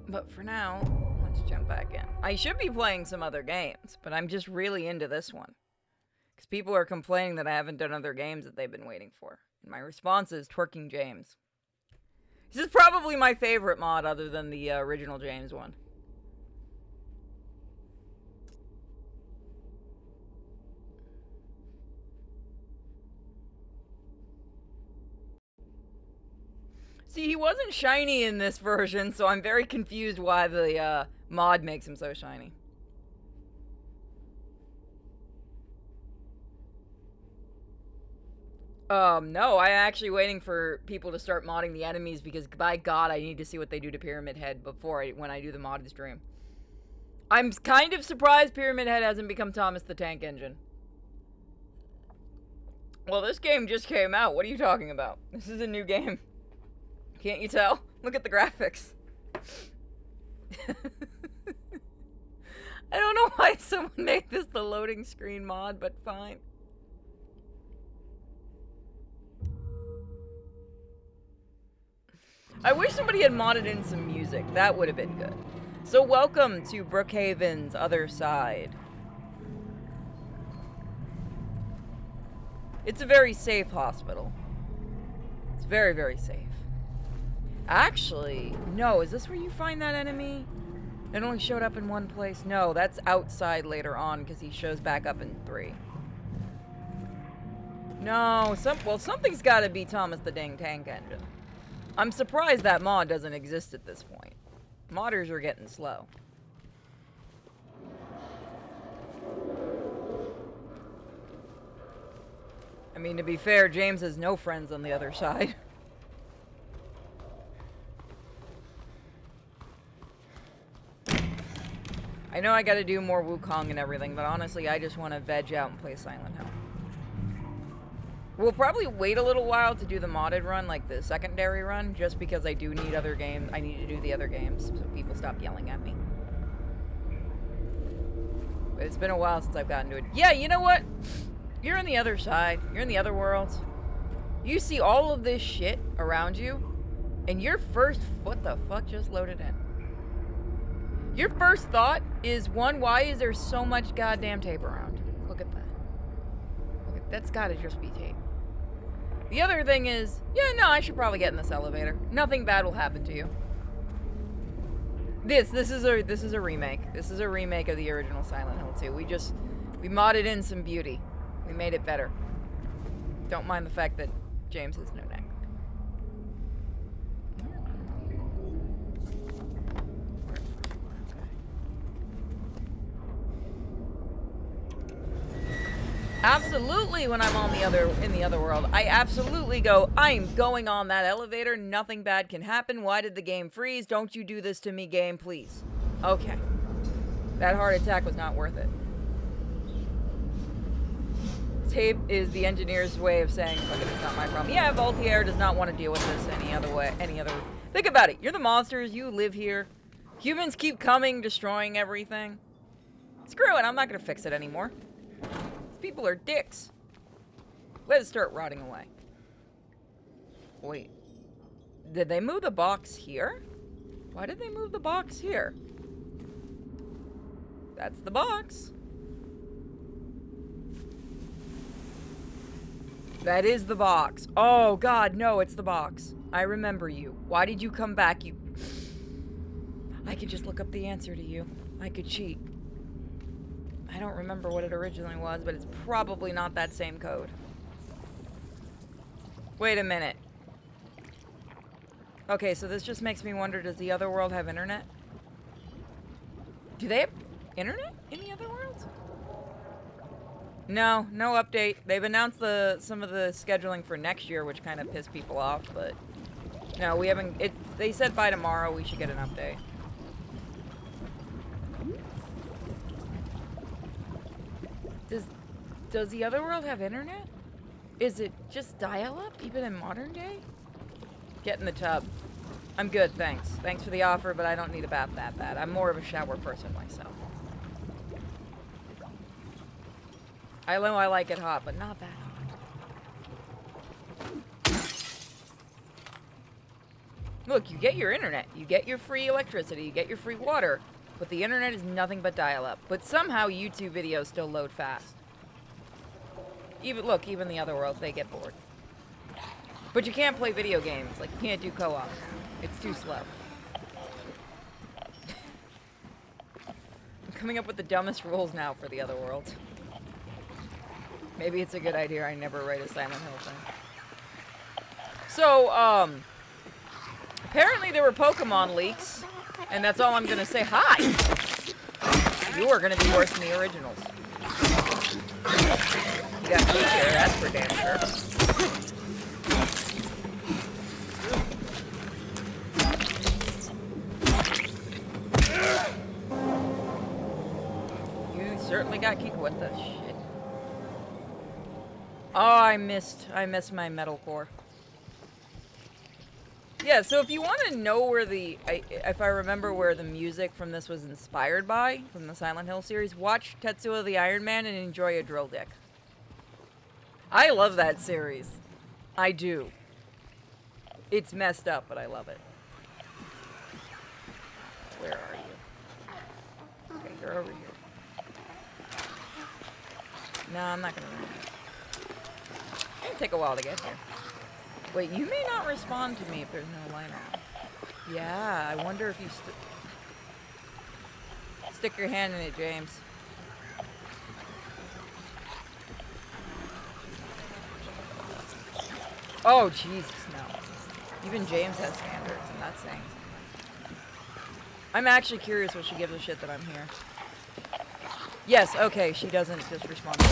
But for now, let's jump back in. I should be playing some other games, but I'm just really into this one. Because people are complaining that I haven't done other games that they've been waiting for. And my response is Twerking James. This is probably my favorite mod other than the original James one. See, he wasn't shiny in this version, so I'm very confused why the mod makes him so shiny. No, I'm actually waiting for people to start modding the enemies because, by God, I need to see what they do to Pyramid Head when I do the modded stream. I'm kind of surprised Pyramid Head hasn't become Thomas the Tank Engine. Well, this game just came out. What are you talking about? This is a new game. Can't you tell? Look at the graphics. I don't know why someone made this the loading screen mod, but fine. I wish somebody had modded in some music. That would have been good. So welcome to Brookhaven's Other Side. It's a very safe hospital. It's very, very safe. Actually, no, is this where you find that enemy? It only showed up in one place. No, that's outside later on because he shows back up in 3. No, something's got to be Thomas the Dang Tank Engine. I'm surprised that mod doesn't exist at this point. Modders are getting slow. I mean, to be fair, James has no friends on the other side. I know I gotta do more Wukong and everything, but honestly, I just want to veg out and play Silent Hill. We'll probably wait a little while to do the modded run, like the secondary run, just because I do need other games. I need to do the other games so people stop yelling at me. But it's been a while since I've gotten to it. Yeah, you know what? You're on the other side. You're in the other worlds. You see all of this shit around you, and your first, what the fuck just loaded in? Your first thought is, one, why is there so much goddamn tape around? Look at that. Look at, that's gotta just be tape. The other thing is, yeah, no, I should probably get in this elevator. Nothing bad will happen to you. This is a remake. This is a remake of the original Silent Hill 2. We modded in some beauty. We made it better. Don't mind the fact that James has no neck. Absolutely, when I'm on in the other world, I absolutely go, I'm going on that elevator, nothing bad can happen. Why did the game freeze? Don't you do this to me, game, please. Okay. That heart attack was not worth it. Tape is the engineer's way of saying, fuck it, it's not my problem. Yeah, Voltaire does not want to deal with this any other way, Think about it. You're the monsters, you live here. Humans keep coming, destroying everything. Screw it, I'm not gonna fix it anymore. People are dicks. Let it start rotting away. Wait. Did they move the box here? Why did they move the box here? That's the box. That is the box. Oh, God, no, it's the box. I remember you. Why did you come back, you... I could just look up the answer to you. I could cheat. I don't remember what it originally was, but it's probably not that same code. Wait a minute. Okay, so this just makes me wonder, does the other world have internet? Do they have internet in the other worlds? No, no update. They've announced some of the scheduling for next year, which kind of pissed people off, but... No, we haven't... They said by tomorrow we should get an update. Does the other world have internet? Is it just dial-up, even in modern day? Get in the tub. I'm good, thanks. Thanks for the offer, but I don't need a bath that bad. I'm more of a shower person myself. I know I like it hot, but not that hot. Look, you get your internet, you get your free electricity, you get your free water, but the internet is nothing but dial-up. But somehow YouTube videos still load fast. Even the Otherworld, they get bored. But you can't play video games, like you can't do co-op. It's too slow. I'm coming up with the dumbest rules now for the Otherworld. Maybe it's a good idea I never write a Silent Hill thing. So, apparently there were Pokemon leaks, and that's all I'm gonna say. Hi! You are gonna be worse than the originals. You got me here, that's for damn sure. You certainly got kicked with the shit. Oh, I missed my metal core. Yeah, so if you want to know where if I remember where the music from this was inspired by, from the Silent Hill series, watch Tetsuo the Iron Man and enjoy a drill dick. I love that series. I do. It's messed up, but I love it. Where are you? Okay, you're over here. No, I'm not gonna run. It'll take a while to get here. Wait, you may not respond to me if there's no line out. Yeah, I wonder if you stick your hand in it, James. Oh, Jesus, no. Even James has standards, and that's saying something. I'm actually curious what she gives a shit that I'm here. Yes, okay, she doesn't just respond to me.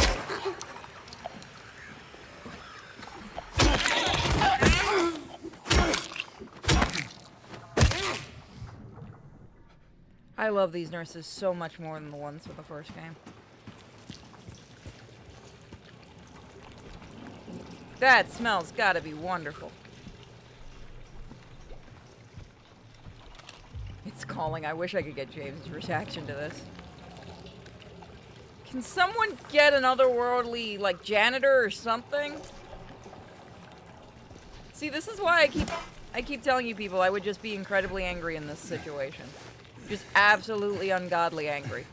I love these nurses so much more than the ones for the first game. That smells gotta be wonderful. It's calling. I wish I could get James' reaction to this. Can someone get an otherworldly, like, janitor or something? See, this is why I keep telling you people I would just be incredibly angry in this situation. Just absolutely ungodly angry.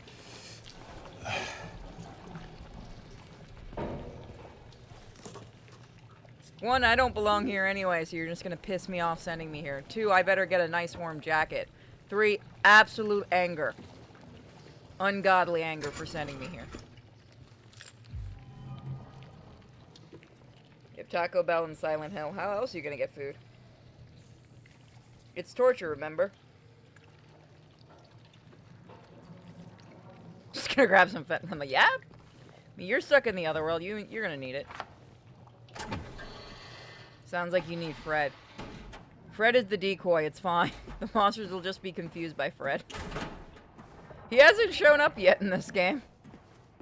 One, I don't belong here anyway, so you're just gonna piss me off sending me here. Two, I better get a nice warm jacket. Three, absolute anger. Ungodly anger for sending me here. You have Taco Bell and Silent Hill. How else are you gonna get food? It's torture, remember? Just gonna grab some fentanyl. I'm like, yeah? I mean, you're stuck in the other world. You're gonna need it. Sounds like you need Fred. Fred is the decoy. It's fine. The monsters will just be confused by Fred. He hasn't shown up yet in this game.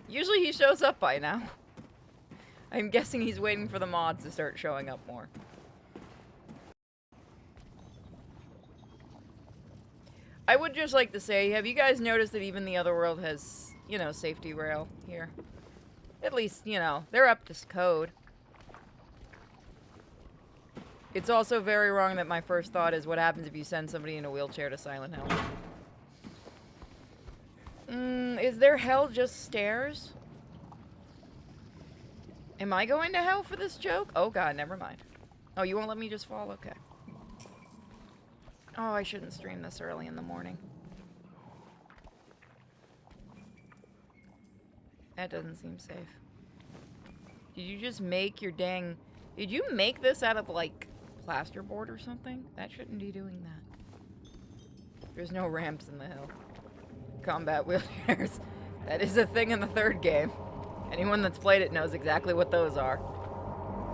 Usually he shows up by now. I'm guessing he's waiting for the mods to start showing up more. I would just like to say, have you guys noticed that even the Otherworld has, you know, safety rail here? At least, you know, they're up to code. It's also very wrong that my first thought is what happens if you send somebody in a wheelchair to Silent Hill. Is their hell just stairs? Am I going to hell for this joke? Oh god, never mind. Oh, you won't let me just fall? Okay. Oh, I shouldn't stream this early in the morning. That doesn't seem safe. Did you just make your dang... Did you make this out of, like, plasterboard or something? That shouldn't be doing that. There's no ramps in the hill. Combat wheelchairs. That is a thing in the third game. Anyone that's played it knows exactly what those are.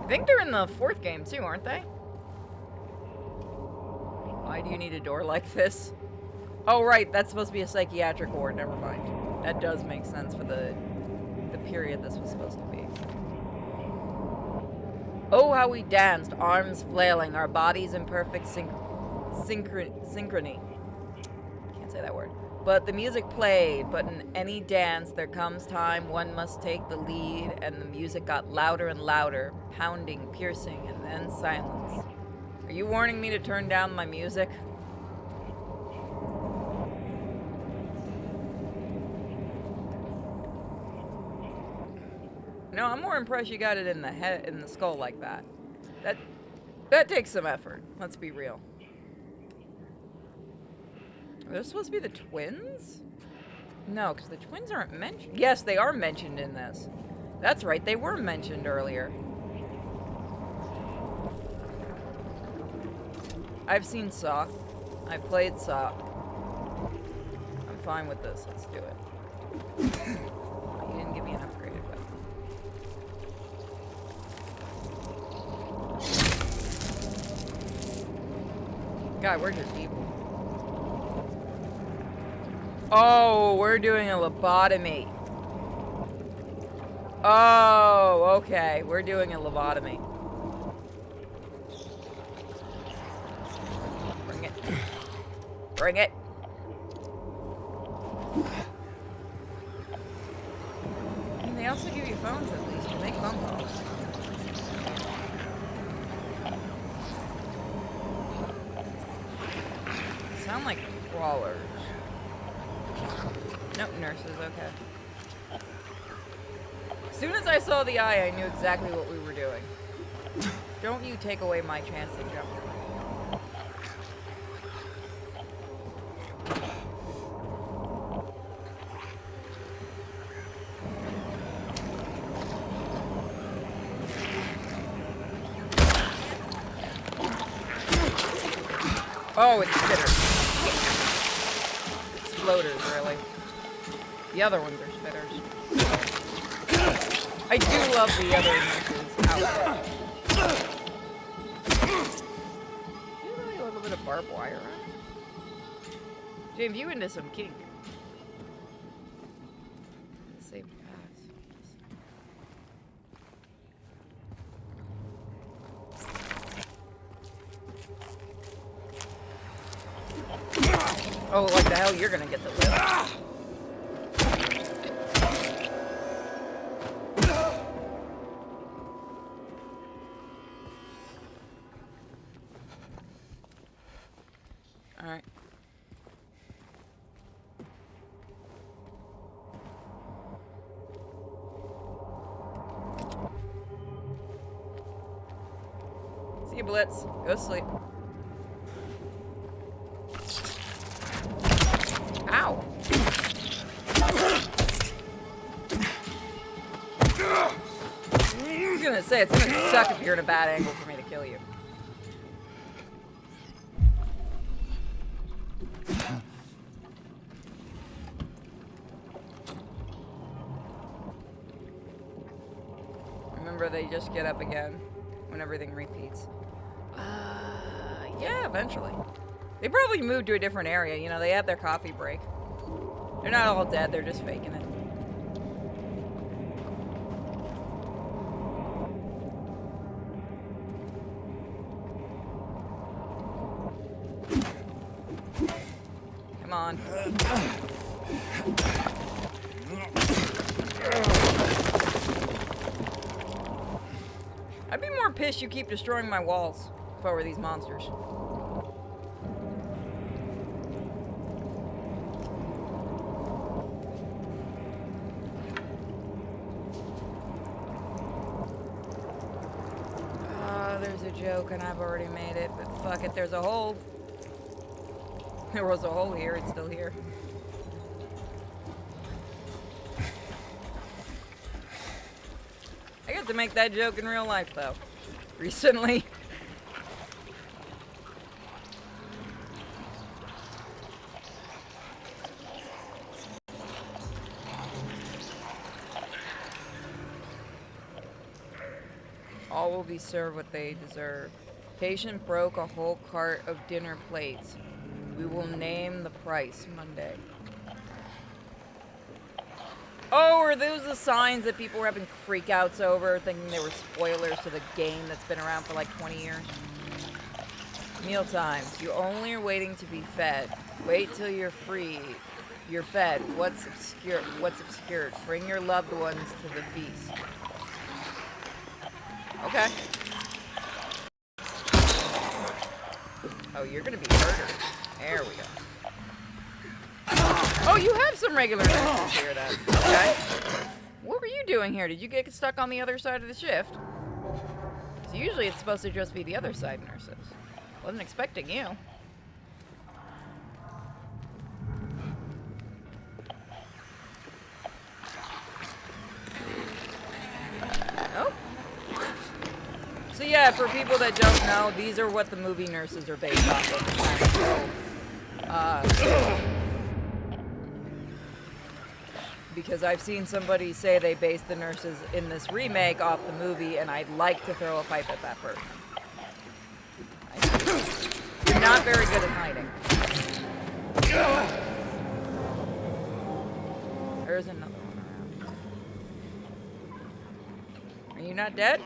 I think they're in the fourth game too, aren't they? Why do you need a door like this? Oh right, that's supposed to be a psychiatric ward, never mind. That does make sense for the period this was supposed to be. Oh, how we danced, arms flailing, our bodies in perfect synchrony. Can't say that word. But the music played, but in any dance there comes time one must take the lead, and the music got louder and louder, pounding, piercing, and then silence. Are you warning me to turn down my music? No, I'm more impressed you got it in the head, in the skull like that. That takes some effort. Let's be real. Are those supposed to be the twins? No, because the twins aren't mentioned. Yes, they are mentioned in this. That's right, they were mentioned earlier. I've seen Saw. I've played Saw. I'm fine with this. Let's do it. You didn't give me an upgraded weapon. God, we're just evil. Oh, we're doing a lobotomy. Oh, okay. We're doing a lobotomy. Bring it. Bring it. And they also give you phones at least. You make phone calls. Sound like crawlers. Nope, nurses, okay. As soon as I saw the eye, I knew exactly what we were doing. Don't you take away my chance to jump. Oh, it's spitters. It's floaters, really. The other ones are spitters. I do love the other nurses outfit. You really love a bit of barbed wire, huh? James, you into some kink. Save pass. Oh, like the hell you're gonna get the lift. Alright. See you, Blitz. Go sleep. Ow! I was gonna say, it's gonna suck if you're in a bad angle for me to kill you. Remember, they just get up again when everything repeats. Yeah, eventually. They probably moved to a different area. You know, they had their coffee break. They're not all dead, they're just faking it. Come on. I'd be more pissed you keep destroying my walls if I were these monsters. There's a joke and I've already made it, but fuck it, there's a hole. There was a hole here, it's still here. I got to make that joke in real life, though. Recently. All will be served what they deserve. Patient broke a whole cart of dinner plates. We will name the price Monday. Oh, are those the signs that people were having freakouts over, thinking they were spoilers to the game that's been around for like 20 years? Meal times. You only are waiting to be fed. Wait till you're free. You're fed. What's obscured? Bring your loved ones to the feast. Okay. Oh, you're gonna be murdered. There we go. Oh, you have some regular nurses here then. Okay. What were you doing here? Did you get stuck on the other side of the shift? So usually it's supposed to just be the other side nurses. Wasn't expecting you. Oh. So yeah, for people that don't know, these are what the movie nurses are based off of. Because I've seen somebody say they based the nurses in this remake off the movie, and I'd like to throw a pipe at that person. You're not very good at hiding. There's another one around. Are you not dead?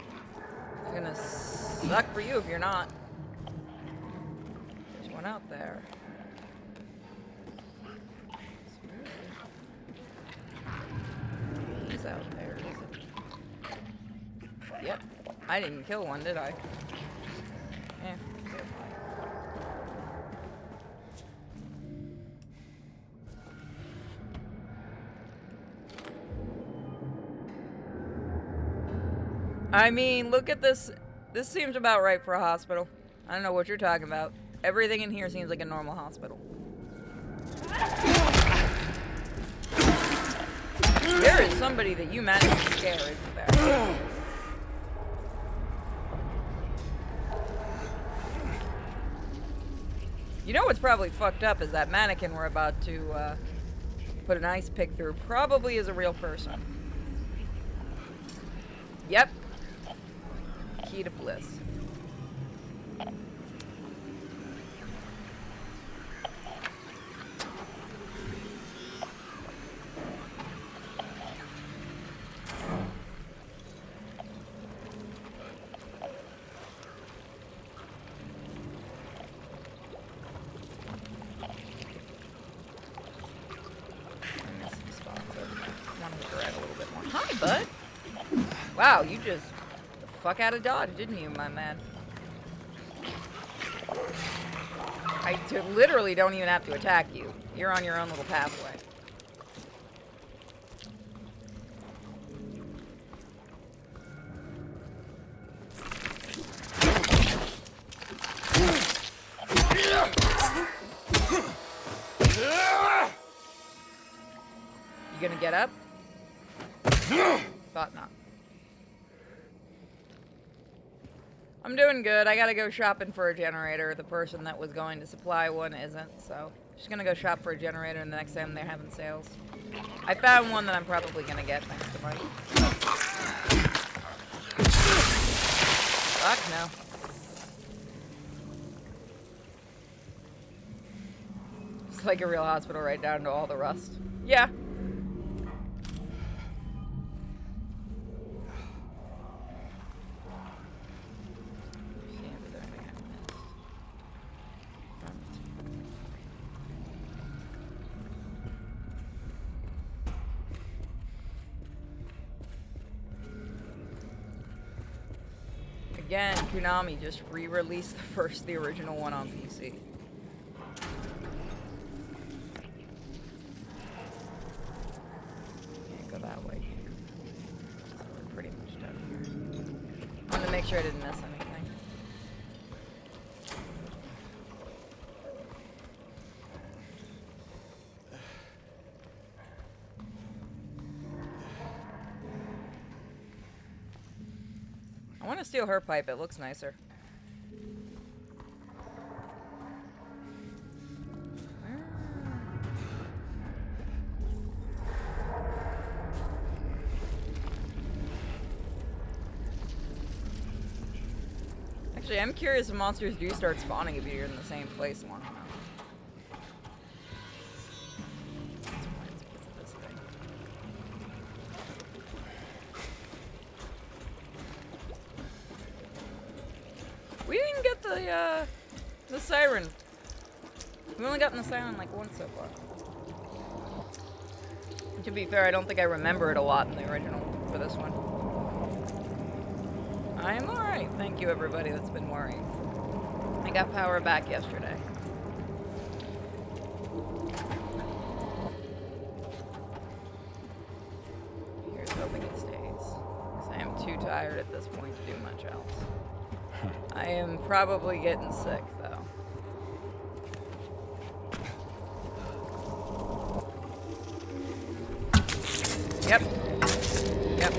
It's gonna suck for you if you're not. There's one out there. Out there, is it? Yep. I didn't kill one, did I? Yeah. I mean, look at this. This seems about right for a hospital. I don't know what you're talking about. Everything in here seems like a normal hospital. There is somebody that you managed to scare, isn't there? You know what's probably fucked up is that mannequin we're about to put an ice pick through probably is a real person. Yep. Key to bliss. Hi, bud. Wow, you just the fuck out of Dodge, didn't you, my man? I literally don't even have to attack you. You're on your own little pathway. You gonna get up? Thought not. I'm doing good. I gotta go shopping for a generator. The person that was going to supply one isn't, so just gonna go shop for a generator, and the next time they're having sales. I found one that I'm probably gonna get thanks to money. Fuck no. It's like a real hospital right down to all the rust. Yeah. Again, Konami just re-released the original one on PC. Can't go that way. We're pretty much done here. I wanted to make sure I didn't miss anything. I want to steal her pipe. It looks nicer. Actually, I'm curious if monsters do start spawning if you're in the same place long enough. We didn't even get the siren. We've only gotten the siren like once so far. And to be fair, I don't think I remember it a lot in the original for this one. I'm alright. Thank you, everybody that's been worrying. I got power back yesterday. Here's hoping it stays. Because I am too tired at this point to do much else. I am probably getting sick, though. Yep. Yep.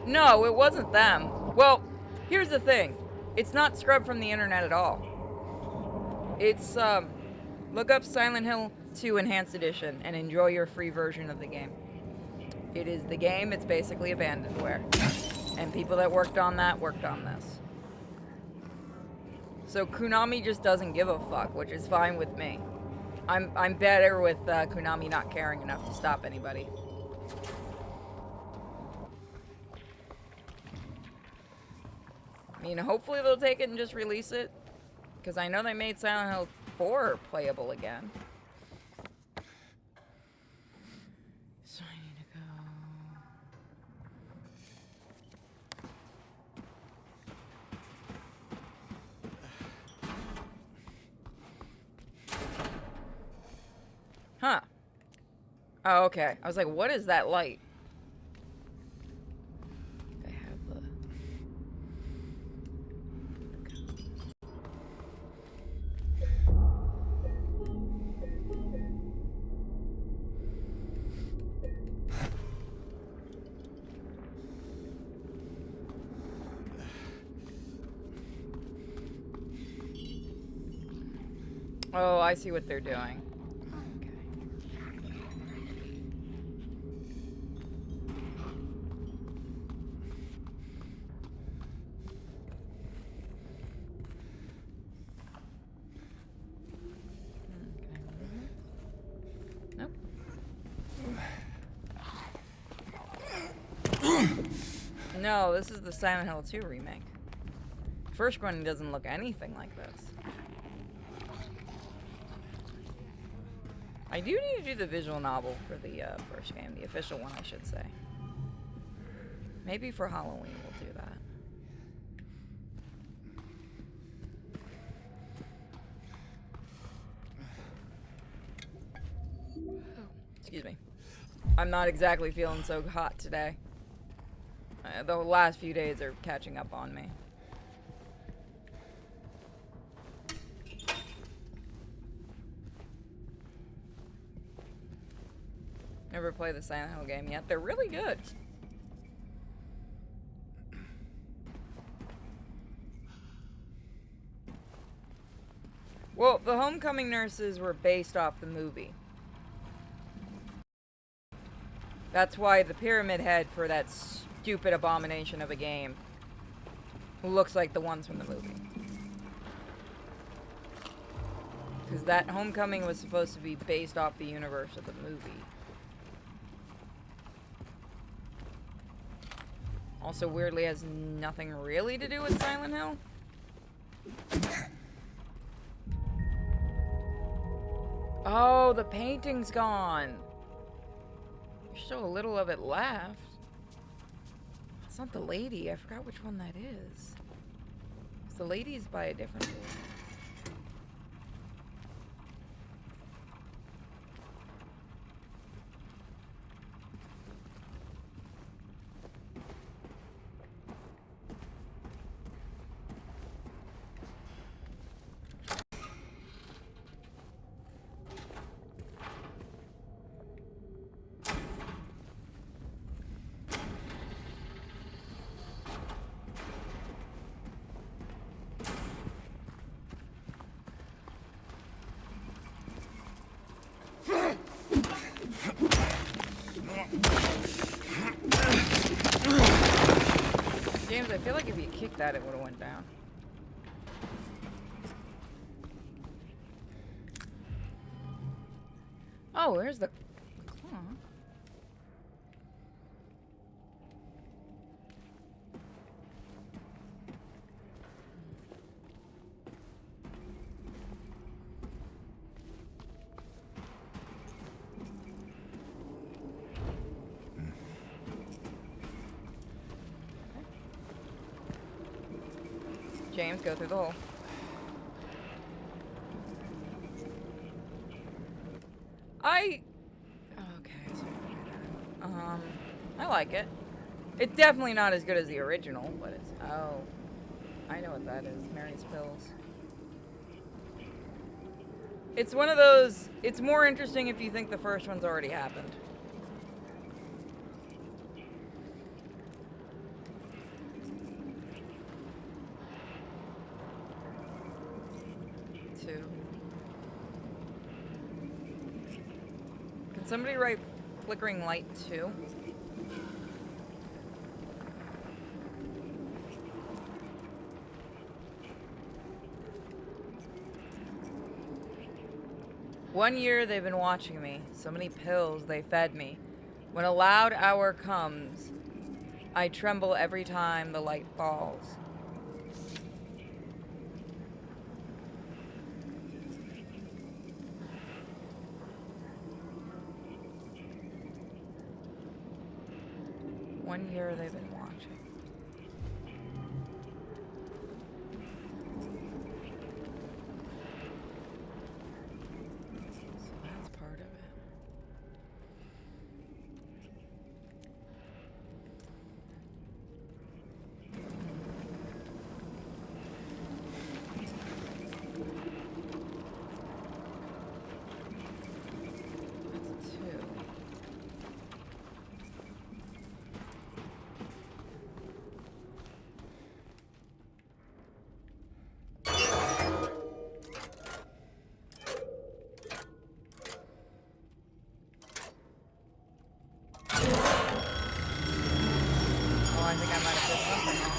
No, it wasn't them. Well, here's the thing. It's not scrubbed from the internet at all. It's, look up Silent Hill 2 Enhanced Edition and enjoy your free version of the game. It is the game, it's basically abandonware. And people that worked on that worked on this. So Konami just doesn't give a fuck, which is fine with me. I'm better with Konami not caring enough to stop anybody. I mean, hopefully they'll take it and just release it. Because I know they made Silent Hill 4 playable again. So I need to go. Huh. Oh, okay. I was like, what is that light? They have the... Oh, I see what they're doing. No, this is the Silent Hill 2 remake. First one doesn't look anything like this. I do need to do the visual novel for the first game, the official one, I should say. Maybe for Halloween we'll do that. Excuse me. I'm not exactly feeling so hot today. The last few days are catching up on me. Never played the Silent Hill game yet. They're really good. Well, the Homecoming Nurses were based off the movie. That's why the Pyramid Head for that stupid abomination of a game who looks like the ones from the movie. Because that Homecoming was supposed to be based off the universe of the movie. Also, weirdly, has nothing really to do with Silent Hill. Oh, the painting's gone. There's still a little of it left. It's not the lady. I forgot which one that is. The lady's by a different door. James, I feel like if you kicked that, it would have went down. Oh, there's the claw. James. Go through the hole. Okay. I like it. It's definitely not as good as the original, but it's... Oh. I know what that is. Mary's Pills. It's one of those... It's more interesting if you think the first one's already happened. Two. Can somebody write Flickering Light 2? One year they've been watching me. So many pills they fed me. When a loud hour comes, I tremble every time the light falls. One year they've been watching. So that's part of it. That's 2. Oh, I think I might have put something on.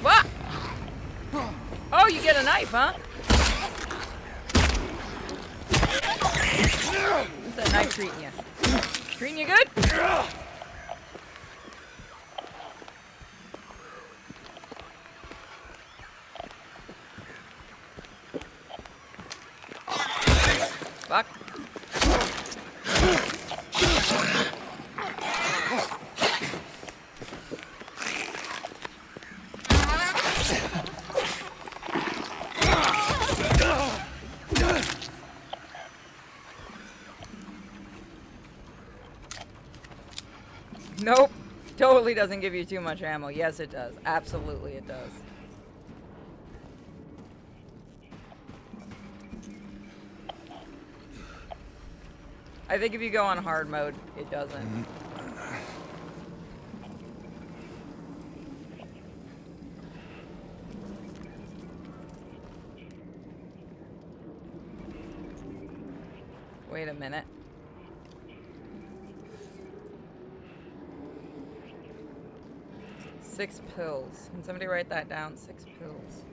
What? Oh, you get a knife, huh? How's that knife treating you? Treating you good? Fuck. Nope. Totally doesn't give you too much ammo. Yes, it does. Absolutely, it does. I think if you go on hard mode, it doesn't. Wait a minute. Six pills. Can somebody write that down? 6 pills.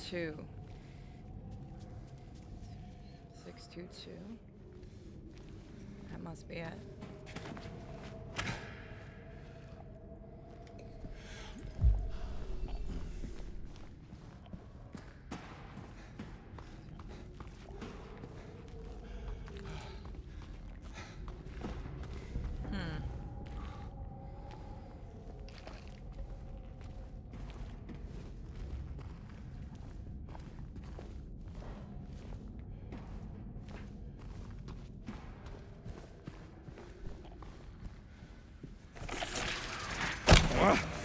Two. 622. That must be it.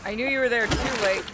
I knew you were there too late.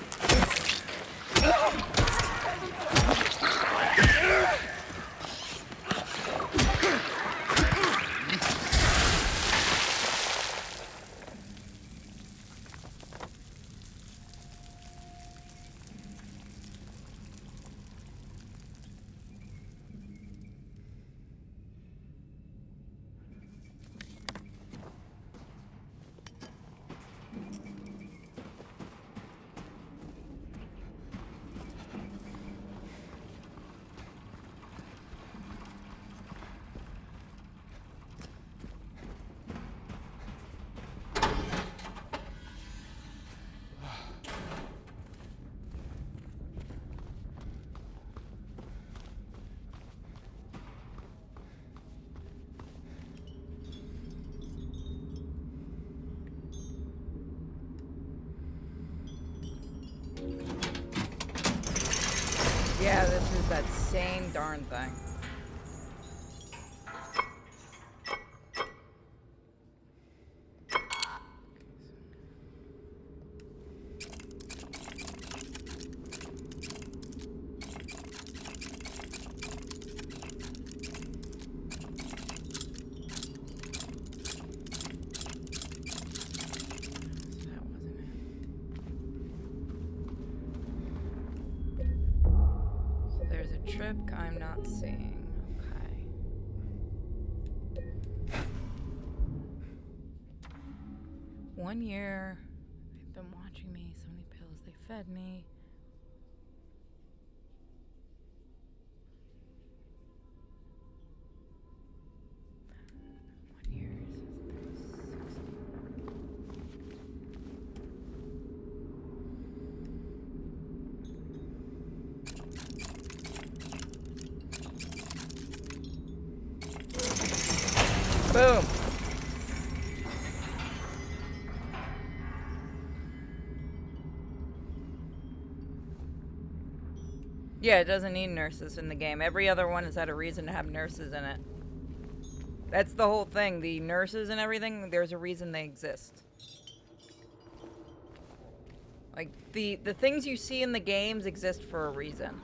Yeah, this is that same darn thing. There's a trip I'm not seeing. Okay. 1 year. They've been watching me. So many pills they fed me. Boom. Yeah, it doesn't need nurses in the game. Every other one has had a reason to have nurses in it. That's the whole thing. The nurses and everything, there's a reason they exist. Like, the things you see in the games exist for a reason.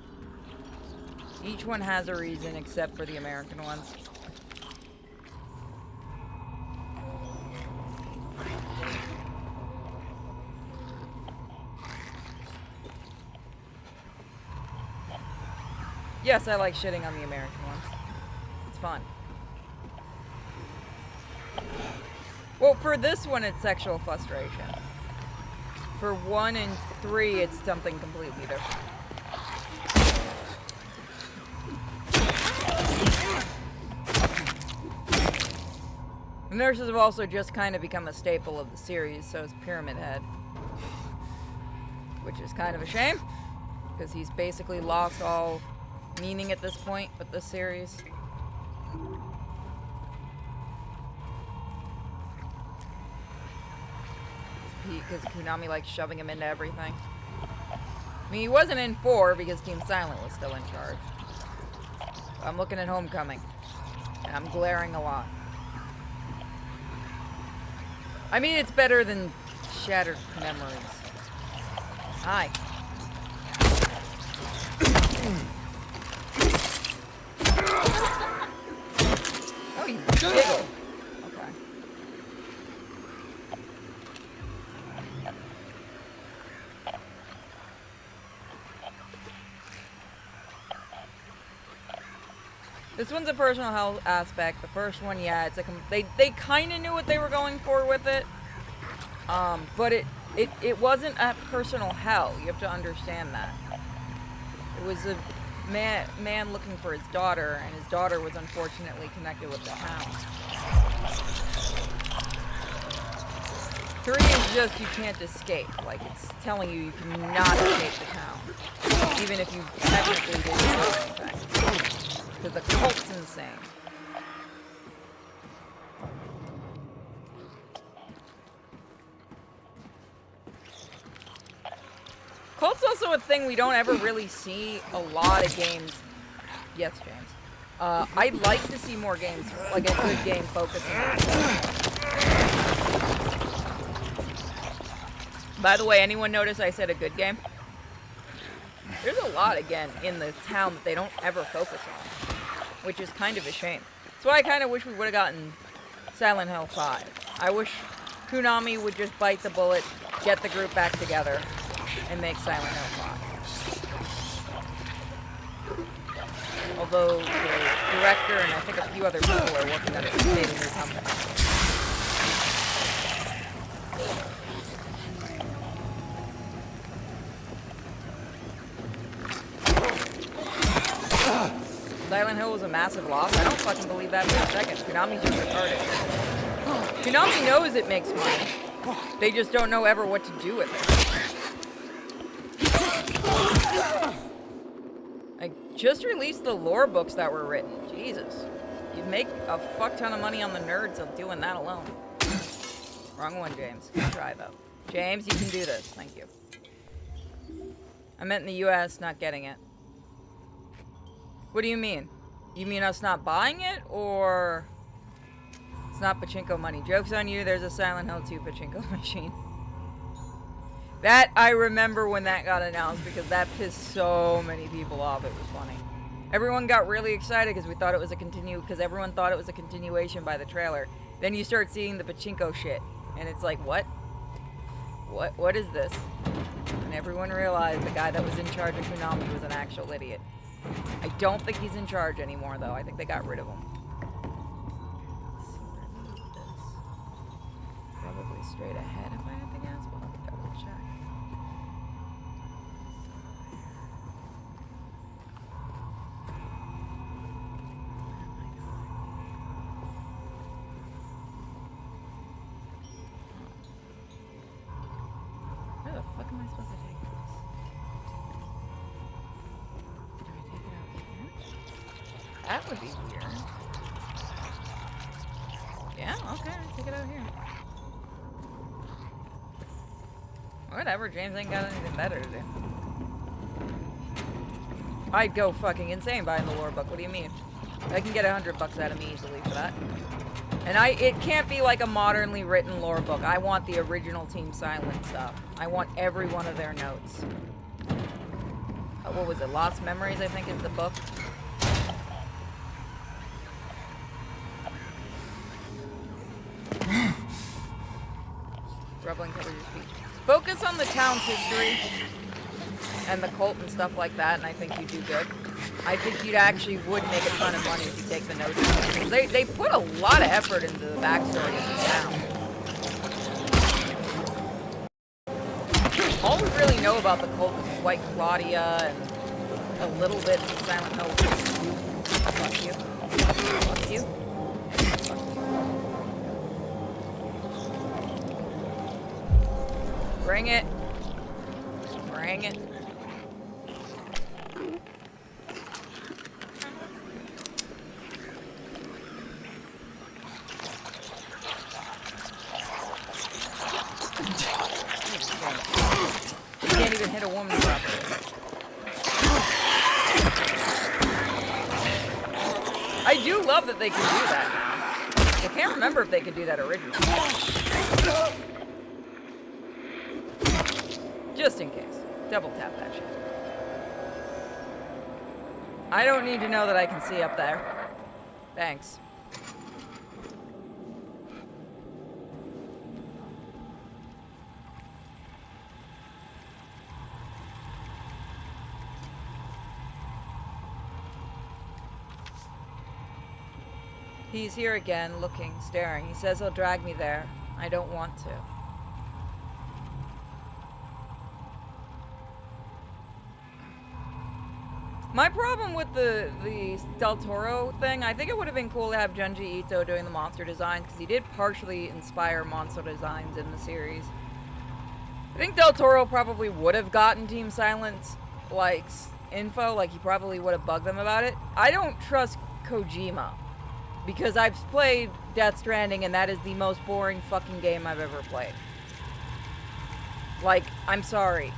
Each one has a reason except for the American ones. Yes, I like shitting on the American ones. It's fun. Well, for this one, it's sexual frustration. For 1 and 3, it's something completely different. The nurses have also just kind of become a staple of the series, so is Pyramid Head. Which is kind of a shame, because he's basically lost all meaning at this point with this series. Because Konami likes shoving him into everything. I mean, he wasn't in 4 because Team Silent was still in charge. I'm looking at Homecoming, and I'm glaring a lot. I mean, it's better than Shattered Memories. Hi. Oh, you giggle. Okay. This one's a personal health aspect. The first one, yeah, it's they kind of knew what they were going for with it. But it wasn't a personal hell. You have to understand that. It was a man looking for his daughter, and his daughter was unfortunately connected with the town. 3 is just you can't escape. Like, it's telling you cannot escape the town, even if you technically didn't do anything. Because the cult's insane. Cult's also a thing we don't ever really see a lot of games. Yes, James. I'd like to see more games, like a good game focusing on cult. By the way, anyone notice I said a good game? There's a lot, again, in the town that they don't ever focus on, which is kind of a shame. That's why I kind of wish we would have gotten Silent Hill 5. I wish Konami would just bite the bullet, get the group back together, and make Silent Hill 5. Although the director and I think a few other people are working on it to save a new company. Silent Hill was a massive loss. I don't fucking believe that for a second. Konami's just retarded. Konami knows it makes money. They just don't know ever what to do with it. I just released the lore books that were written. Jesus. You'd make a fuck ton of money on the nerds of doing that alone. Wrong one, James. Good try, though. James, you can do this. Thank you. I meant in the US, not getting it. What do you mean? You mean us not buying it, or it's not pachinko money? Joke's on you, there's a Silent Hill 2 pachinko machine. That, I remember when that got announced, because that pissed so many people off. It was funny. Everyone got really excited because we thought it was because everyone thought it was a continuation by the trailer. Then you start seeing the pachinko shit, and it's like, what? What is this? And everyone realized the guy that was in charge of Konami was an actual idiot. I don't think he's in charge anymore, though. I think they got rid of him. Probably straight ahead if I had to guess, but let me double check. Where the fuck am I supposed to take this? Do I take it out here? That would be weird. Yeah, okay, take it out here. Whatever, James ain't got anything better to do. I'd go fucking insane buying the lore book. What do you mean? I can get $100 out of me easily for that. And it can't be like a modernly written lore book. I want the original Team Silent stuff. I want every one of their notes. What was it? Lost Memories, I think, is the book. Rubbling covers your speech. Focus on the town's history and the cult and stuff like that, and I think you do good. I think you actually would make a ton of money if you take the notes. They put a lot of effort into the backstory of the town. All we really know about the cult is White Claudia and a little bit of Silent Hill. Fuck you. Fuck you. Bring it. Bring it. You can't even hit a woman properly. I do love that they can do that now. I can't remember if they could do that originally. Just in case. Double tap that shit. I don't need to know that I can see up there. Thanks. He's here again, looking, staring. He says he'll drag me there. I don't want to. My problem with the Del Toro thing, I think it would have been cool to have Junji Ito doing the monster designs, because he did partially inspire monster designs in the series. I think Del Toro probably would have gotten Team Silent's, like, info, like he probably would have bugged them about it. I don't trust Kojima, because I've played Death Stranding, and that is the most boring fucking game I've ever played. Like, I'm sorry.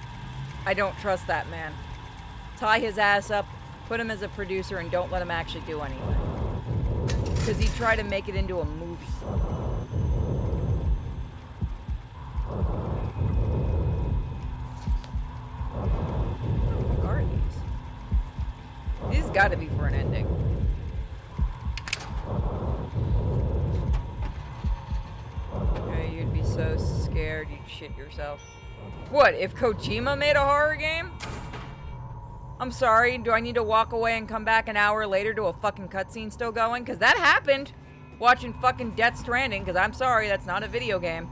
I don't trust that man. Tie his ass up, put him as a producer, and don't let him actually do anything. Because he tried to make it into a movie. What are these? These gotta be for an ending. Yeah, you'd be so scared you'd shit yourself. What, if Kojima made a horror game? I'm sorry, do I need to walk away and come back an hour later to a fucking cutscene still going? Because that happened! Watching fucking Death Stranding, because I'm sorry, that's not a video game.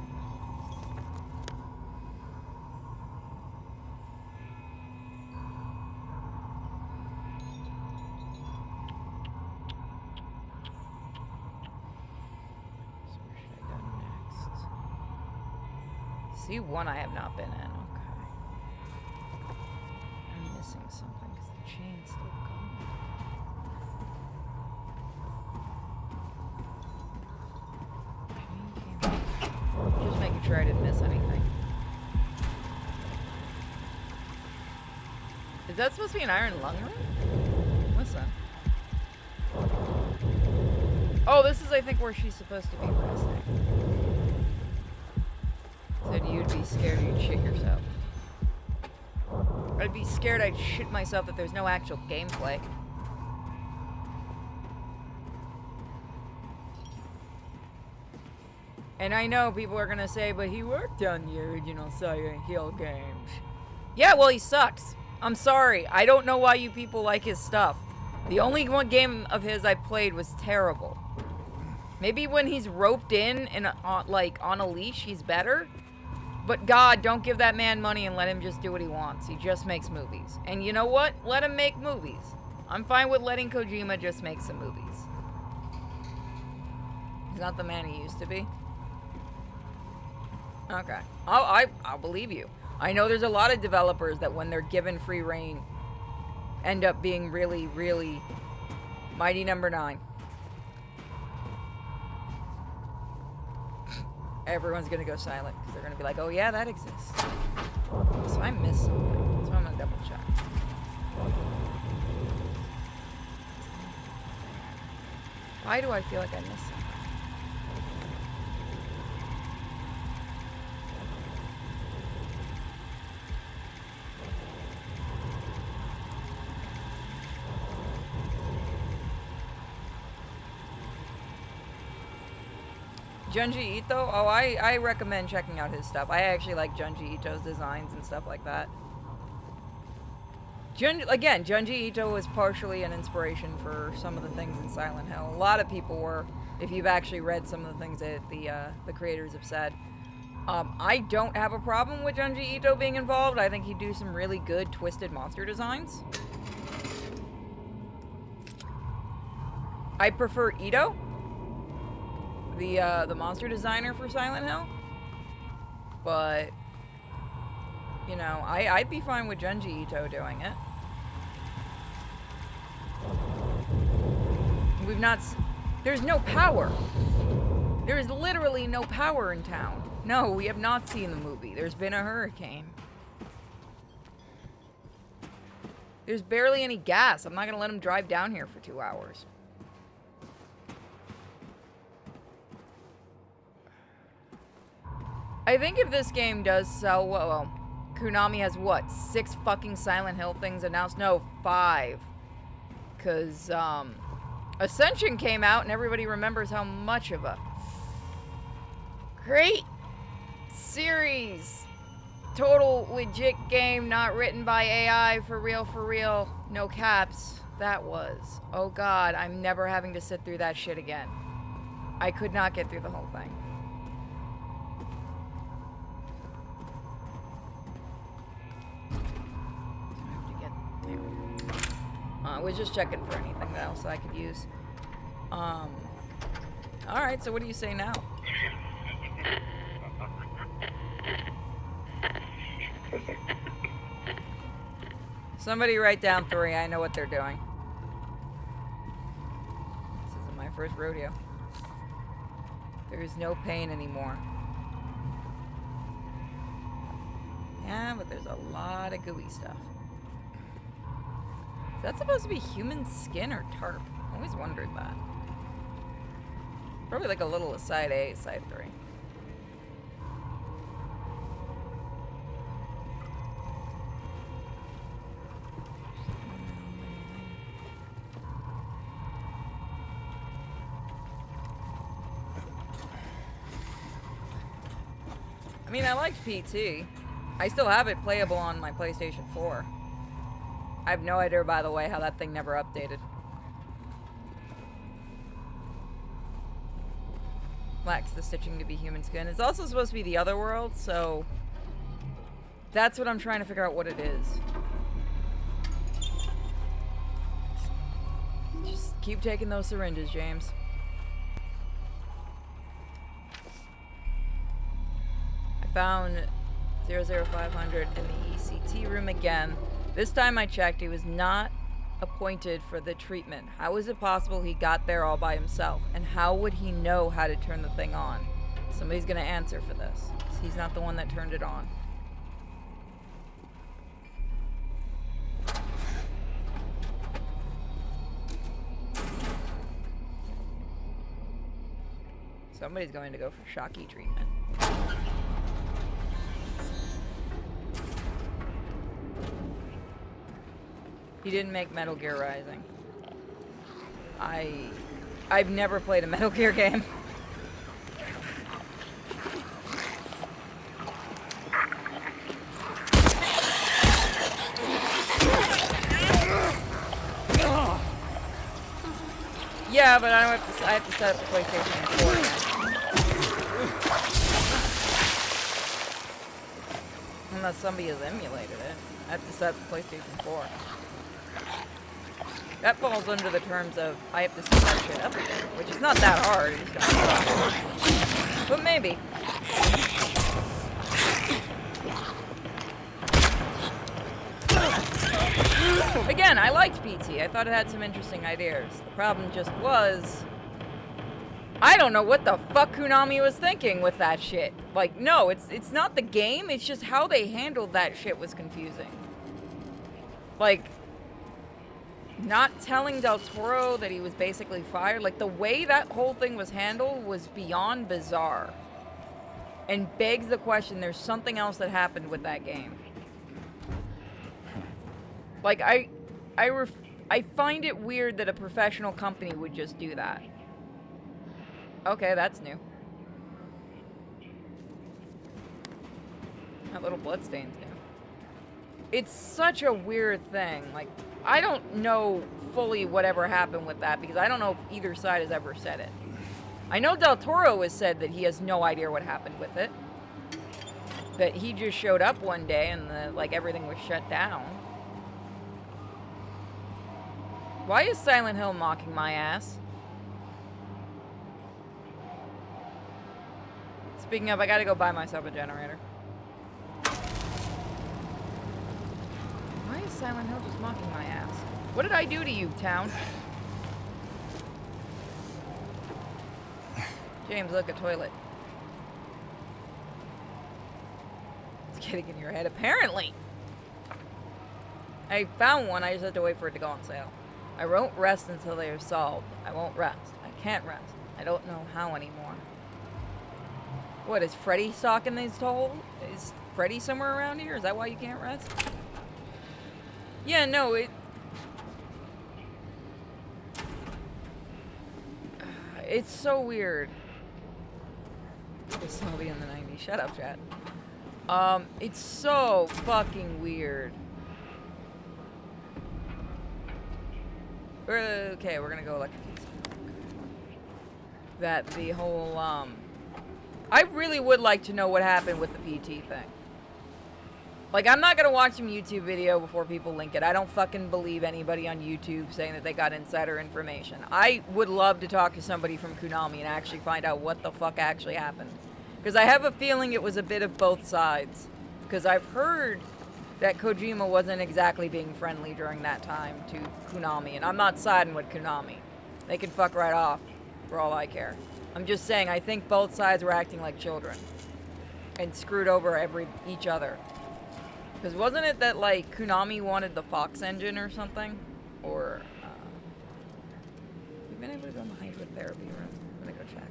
So where should I go next? C1 I have not been in, okay. I'm missing something because the chain's still going. Just making sure I didn't miss anything. Is that supposed to be an iron lung room? What's that? Oh, this is, I think, where she's supposed to be resting. Said you'd be scared you'd shit yourself. I'd be scared I'd shit myself that there's no actual gameplay. And I know people are gonna say, but he worked on the original Silent Hill games. Yeah, well, he sucks. I'm sorry. I don't know why you people like his stuff. The only one game of his I played was terrible. Maybe when he's roped in and like on a leash, he's better. But God, don't give that man money and let him just do what he wants. He just makes movies. And you know what? Let him make movies. I'm fine with letting Kojima just make some movies. He's not the man he used to be. Okay. I'll believe you. I know there's a lot of developers that when they're given free reign end up being really, really mighty number 9. Everyone's gonna go silent because they're gonna be like, oh yeah, that exists. So I missed something. So I'm gonna double check. Why do I feel like I missed something? Junji Ito? Oh, I recommend checking out his stuff. I actually like Junji Ito's designs and stuff like that. Junji Ito was partially an inspiration for some of the things in Silent Hill. A lot of people were, if you've actually read some of the things that the creators have said. I don't have a problem with Junji Ito being involved. I think he'd do some really good twisted monster designs. I prefer Ito, the monster designer for Silent Hill, but you know, I'd be fine with Junji Ito doing it. There's no power. There is literally no power in town. No, we have not seen the movie. There's been a hurricane. There's barely any gas. I'm not gonna let him drive down here for 2 hours. I think if this game does sell well, Konami has what, 6 fucking Silent Hill things announced? No, 5. Cause Ascension came out and everybody remembers how much of a great series, total legit game, not written by AI, for real, no caps, that was. Oh God, I'm never having to sit through that shit again. I could not get through the whole thing. I was just checking for anything else that I could use. Alright, so what do you say now? Somebody write down 3, I know what they're doing. This isn't my first rodeo. There is no pain anymore. Yeah, but there's a lot of gooey stuff. Is that supposed to be human skin or tarp? I always wondered that. Probably like a little side A, side 3. I mean, I liked PT. I still have it playable on my PlayStation 4. I have no idea, by the way, how that thing never updated. Lacks the stitching to be human skin. It's also supposed to be the Otherworld, so that's what I'm trying to figure out what it is. Just keep taking those syringes, James. I found 00500 in the ECT room again. This time I checked, he was not appointed for the treatment. How is it possible he got there all by himself? And how would he know how to turn the thing on? Somebody's gonna answer for this. He's not the one that turned it on. Somebody's going to go for Shocky treatment. He didn't make Metal Gear Rising. I've never played a Metal Gear game. Yeah, but I have to set up the PlayStation 4 again. Unless somebody has emulated it. I have to set up the PlayStation 4. That falls under the terms of I have to set that shit up again, which is not that hard. But maybe. Again, I liked PT. I thought it had some interesting ideas. The problem just was, I don't know what the fuck Konami was thinking with that shit. Like, no, it's not the game, it's just how they handled that shit was confusing. Like, not telling Del Toro that he was basically fired, like, the way that whole thing was handled was beyond bizarre. And begs the question, there's something else that happened with that game. Like, I find it weird that a professional company would just do that. Okay, that's new. That little bloodstain's new. It's such a weird thing. Like, I don't know fully whatever happened with that because I don't know if either side has ever said it. I know Del Toro has said that he has no idea what happened with it. That he just showed up one day and everything was shut down. Why is Silent Hill mocking my ass? Speaking of, I gotta go buy myself a generator. Why is Silent Hill just mocking my ass? What did I do to you, town? James, look, a toilet. It's getting in your head, apparently. I found one, I just have to wait for it to go on sale. I won't rest until they are solved. I won't rest. I can't rest. I don't know how anymore. What, is Freddy stalking these toll? Is Freddy somewhere around here? Is that why you can't rest? Yeah, no, it's so weird. This will be in the 90s. Shut up, chat. It's so fucking weird. Okay, we're gonna go electrocute. That the whole, I really would like to know what happened with the PT thing. Like, I'm not gonna watch some YouTube video before people link it. I don't fucking believe anybody on YouTube saying that they got insider information. I would love to talk to somebody from Konami and actually find out what the fuck actually happened. Because I have a feeling it was a bit of both sides. Because I've heard that Kojima wasn't exactly being friendly during that time to Konami. And I'm not siding with Konami. They can fuck right off, for all I care. I'm just saying, I think both sides were acting like children. And screwed over each other. Because wasn't it that, like, Konami wanted the Fox engine or something? Or, we've been able to go in the hybrid therapy room. I'm gonna go check.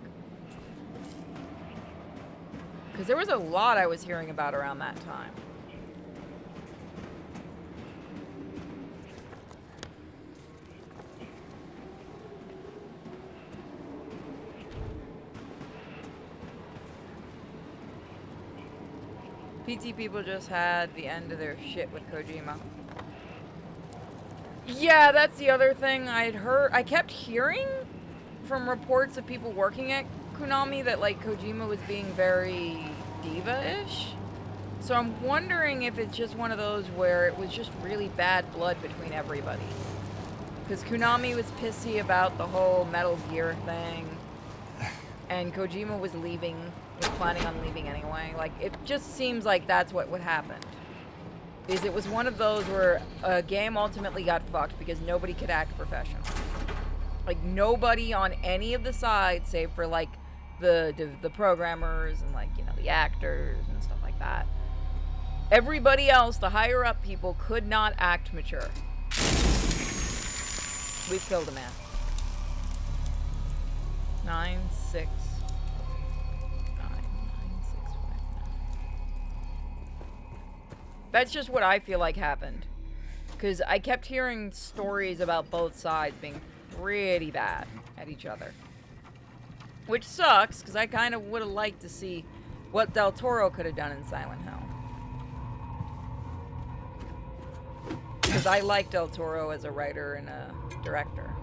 Because there was a lot I was hearing about around that time. PT people just had the end of their shit with Kojima. Yeah, that's the other thing I'd heard. I kept hearing from reports of people working at Konami that, like, Kojima was being very diva-ish. So I'm wondering if it's just one of those where it was just really bad blood between everybody. Because Konami was pissy about the whole Metal Gear thing. And Kojima was planning on leaving anyway. Like, it just seems like that's what would happen. It was one of those where a game ultimately got fucked because nobody could act professional. Like, nobody on any of the sides, save for, like, the programmers and, like, you know, the actors and stuff like that. Everybody else, the higher up people, could not act mature. We've killed a man. 9, 6, That's just what I feel like happened. Because I kept hearing stories about both sides being pretty bad at each other. Which sucks, because I kind of would have liked to see what Del Toro could have done in Silent Hill. Because I like Del Toro as a writer and a director.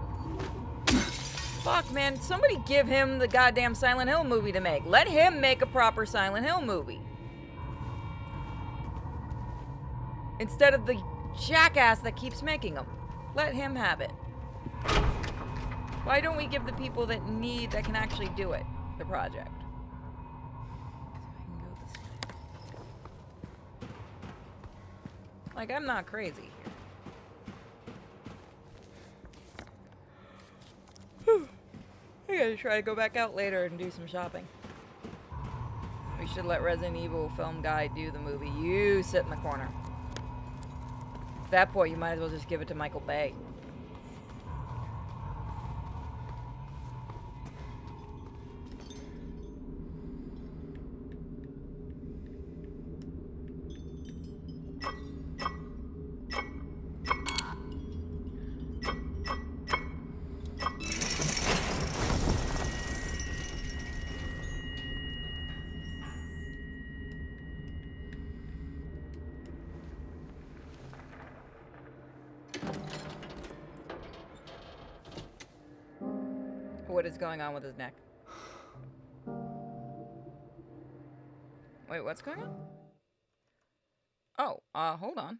Fuck, man. Somebody give him the goddamn Silent Hill movie to make. Let him make a proper Silent Hill movie. Instead of the jackass that keeps making them. Let him have it. Why don't we give the people that can actually do it, the project? Like, I'm not crazy here. I gotta try to go back out later and do some shopping. We should let Resident Evil film guy do the movie. You sit in the corner. At that point, you might as well just give it to Michael Bay. What is going on with his neck? Wait, what's going on? Oh, hold on.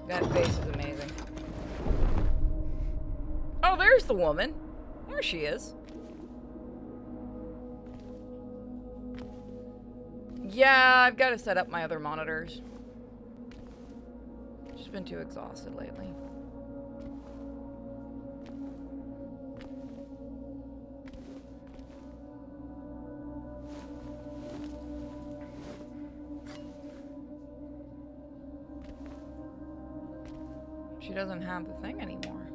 That face is amazing. Oh, there's the woman. There she is. Yeah, I've got to set up my other monitors. Just been too exhausted lately. She doesn't have the thing anymore.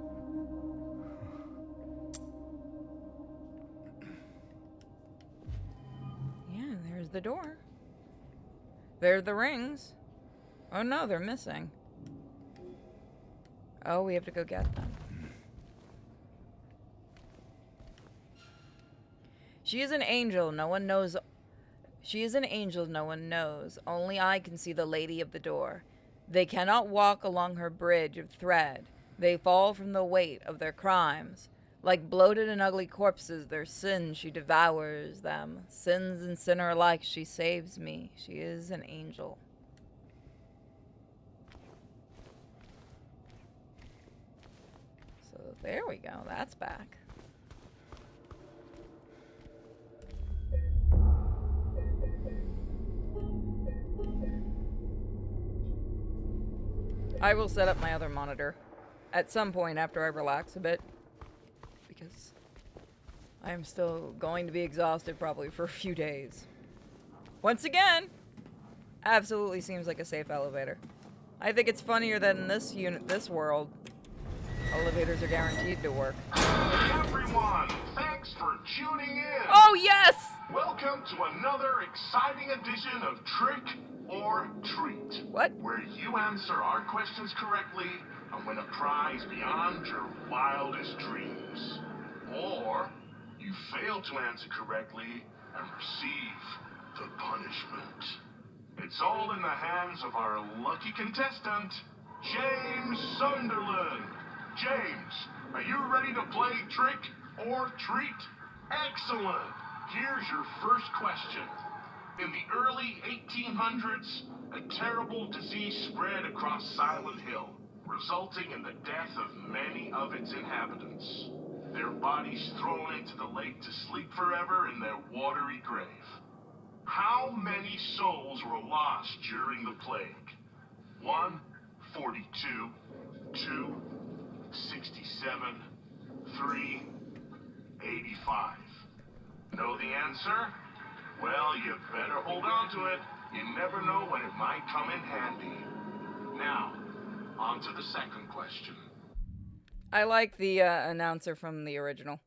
Yeah, there's the door. There are the rings. Oh no, they're missing. Oh, we have to go get them. She is an angel, no one knows. She is an angel, no one knows. Only I can see the lady of the door. They cannot walk along her bridge of thread. They fall from the weight of their crimes. Like bloated and ugly corpses, their sins, she devours them. Sins and sinner alike, she saves me. She is an angel. So there we go, that's back. I will set up my other monitor at some point after I relax a bit, because I am still going to be exhausted probably for a few days. Once again, absolutely seems like a safe elevator. I think it's funnier that in this world, elevators are guaranteed to work. Everyone, thanks for tuning in. Oh yes! Welcome to another exciting edition of Trick or Treat. What? Where you answer our questions correctly and win a prize beyond your wildest dreams. Or you fail to answer correctly and receive the punishment. It's all in the hands of our lucky contestant, James Sunderland. James, are you ready to play Trick or Treat? Excellent. Here's your first question. In the early 1800s, a terrible disease spread across Silent Hill, resulting in the death of many of its inhabitants. Their bodies thrown into the lake to sleep forever in their watery grave. How many souls were lost during the plague? 1, 42, 2, 67, 3, 85. Know the answer? Well, you better hold on to it. You never know when it might come in handy. Now, on to the second question. I like the announcer from the original.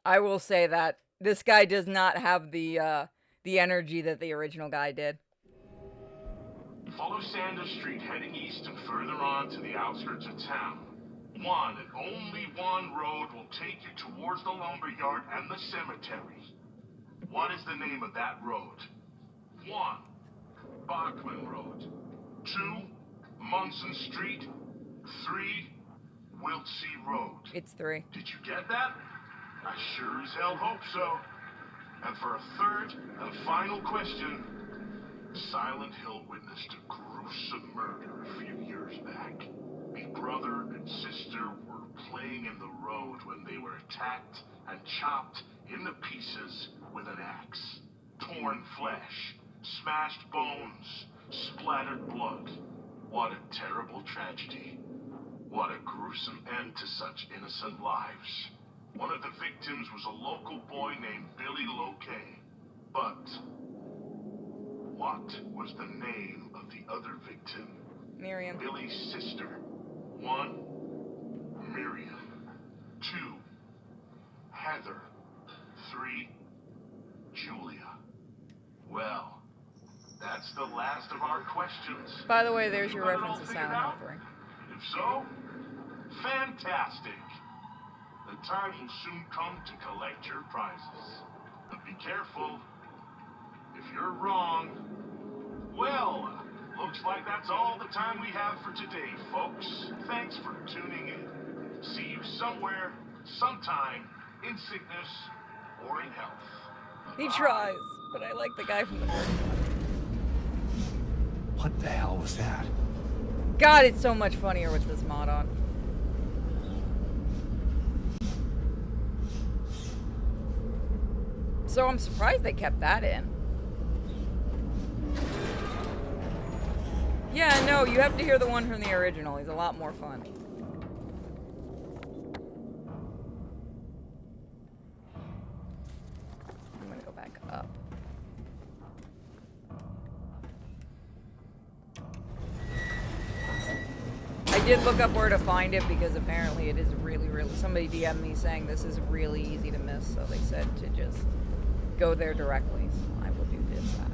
I will say that this guy does not have the energy that the original guy did. Follow Sanders Street heading east and further on to the outskirts of town. One and only one road will take you towards the lumberyard and the cemetery. What is the name of that road? 1. Bachman Road. 2. Munson Street. 3. Wiltsey Road. It's 3. Did you get that? I sure as hell hope so. And for a third and final question, Silent Hill witnessed a gruesome murder a few years back. A brother and sister were playing in the road when they were attacked and chopped into pieces with an axe. Torn flesh, smashed bones, splattered blood. What a terrible tragedy. What a gruesome end to such innocent lives. One of the victims was a local boy named Billy Loquet. But what was the name of the other victim? Miriam. Billy's sister. 1. Miriam. 2. Heather. 3. Julia. Well, that's the last of our questions. By the way, there's You your got it reference all to figured Silent Hill out? 3. If so, fantastic. The time will soon come to collect your prizes. But be careful. If you're wrong, well, looks like that's all the time we have for today, folks. Thanks for tuning in. See you somewhere, sometime, in sickness or in health. He tries, but I like the guy from the first one. What the hell was that? God, it's so much funnier with this mod on. So I'm surprised they kept that in. Yeah, no, you have to hear the one from the original. He's a lot more fun. I'm gonna go back up. I did look up where to find it because apparently it is really, somebody DM'd me saying this is really easy to miss, so they said to just go there directly, so I will do just that.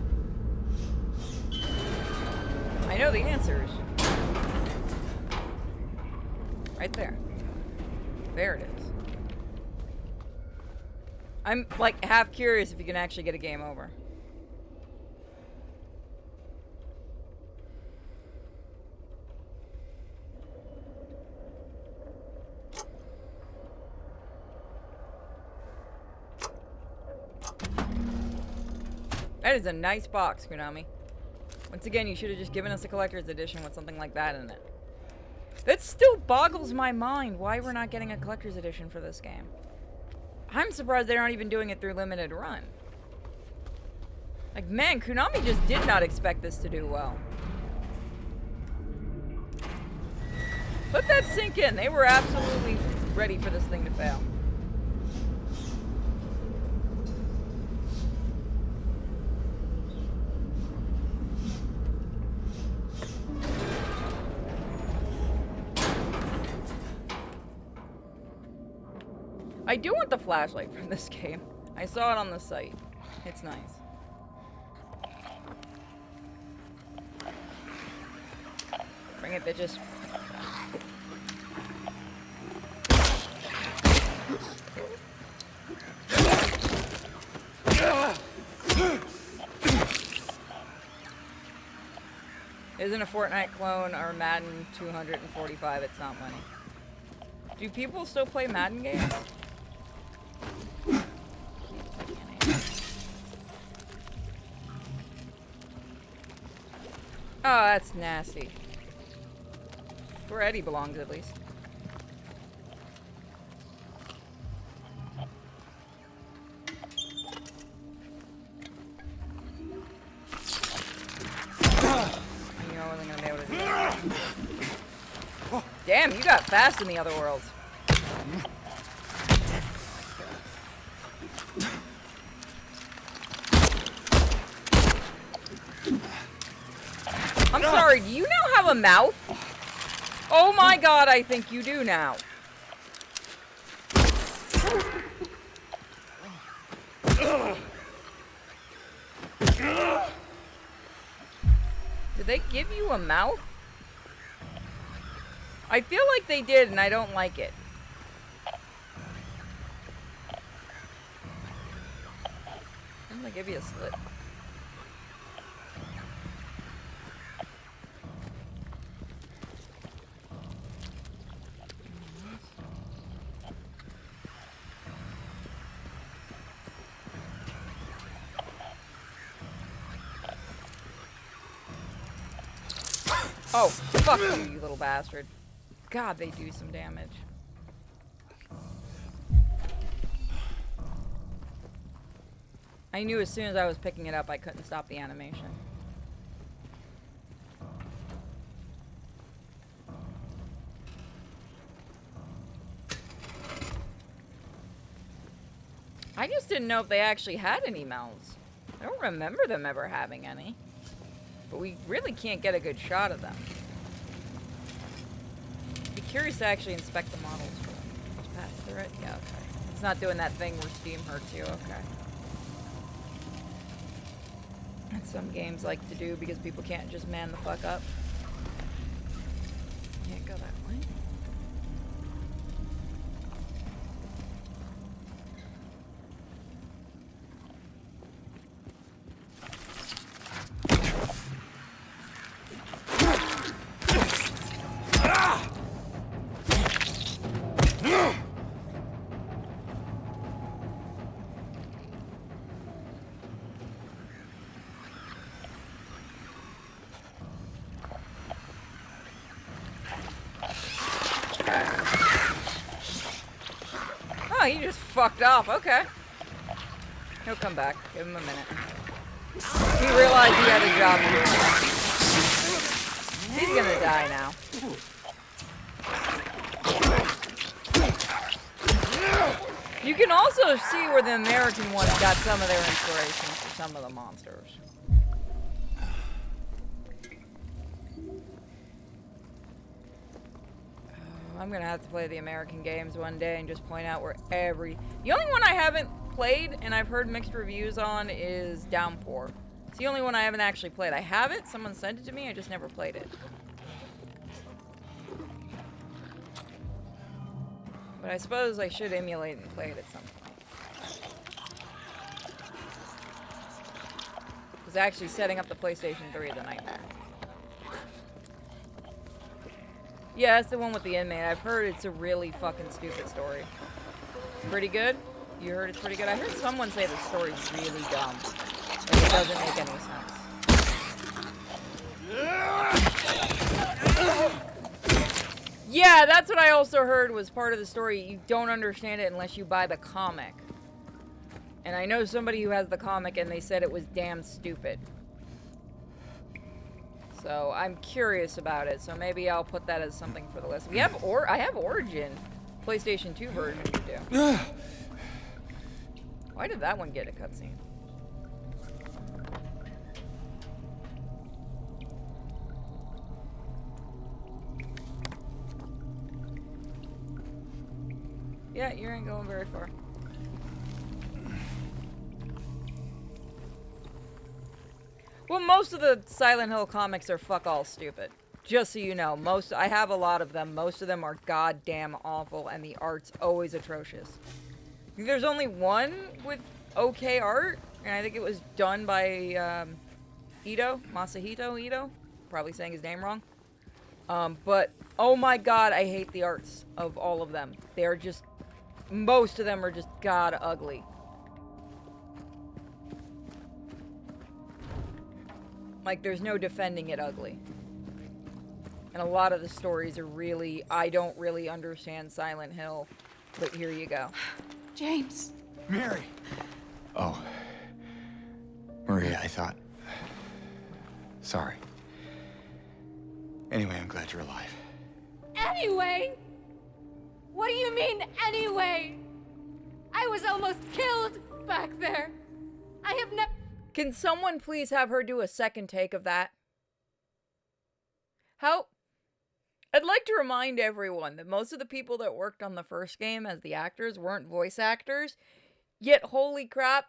I know the answers. Right there. There it is. I'm, like, half curious if you can actually get a game over. That is a nice box, Konami. Once again, you should have just given us a collector's edition with something like that in it. That still boggles my mind why we're not getting a collector's edition for this game. I'm surprised they're not even doing it through limited run. Like, man, Konami just did not expect this to do well. Let that sink in. They were absolutely ready for this thing to fail. I do want the flashlight from this game. I saw it on the site. It's nice. Bring it, bitches. Isn't a Fortnite clone or Madden 245, it's not money. Do people still play Madden games? Oh, that's nasty. Where Eddie belongs, at least. You know, I wasn't gonna be able to do that. Damn, you got fast in the Otherworld. I'm sorry, do you now have a mouth? Oh my god, I think you do now. Did they give you a mouth? I feel like they did, and I don't like it. I'm gonna give you a slit. Oh, fuck you, you little bastard. God, they do some damage. I knew as soon as I was picking it up, I couldn't stop the animation. I just didn't know if they actually had any mouths. I don't remember them ever having any. But we really can't get a good shot of them. Be curious to actually inspect the models for them. Just pass through it? Yeah, okay. It's not doing that thing where Steam hurts you, okay. That's some games like to do because people can't just man the fuck up. Can't go that way. Oh, he just fucked off. Okay. He'll come back. Give him a minute. He realized he had a job to do. He's gonna die now. You can also see where the American ones got some of their inspiration for some of the monsters. I'm gonna have to play the American games one day and just point out where The only one I haven't played and I've heard mixed reviews on is Downpour. It's the only one I haven't actually played. I have it, someone sent it to me, I just never played it. But I suppose I should emulate and play it at some point. Because actually setting up the PlayStation 3 is a nightmare. Yeah, it's the one with the inmate. I've heard it's a really fucking stupid story. Pretty good? You heard it's pretty good? I heard someone say the story's really dumb. Like, it doesn't make any sense. Yeah, that's what I also heard was part of the story. You don't understand it unless you buy the comic. And I know somebody who has the comic and they said it was damn stupid. So I'm curious about it, so maybe I'll put that as something for the list. I have Origin, PlayStation 2 version to do. Why did that one get a cutscene? Yeah, you ain't going very far. Well, most of the Silent Hill comics are fuck all stupid. Just so you know, I have a lot of them. Most of them are goddamn awful, and the art's always atrocious. There's only one with okay art, and I think it was done by Masahito Ito. Probably saying his name wrong. But oh my god, I hate the arts of all of them. They're just, most of them are just god ugly. Like, there's no defending it ugly. And a lot of the stories are really, I don't really understand Silent Hill, but here you go. James. Mary! Oh. Maria, I thought... Sorry. Anyway, I'm glad you're alive. Anyway? What do you mean, anyway? I was almost killed back there. I have never... Can someone please have her do a second take of that? How? I'd like to remind everyone that most of the people that worked on the first game as the actors weren't voice actors. Yet, holy crap,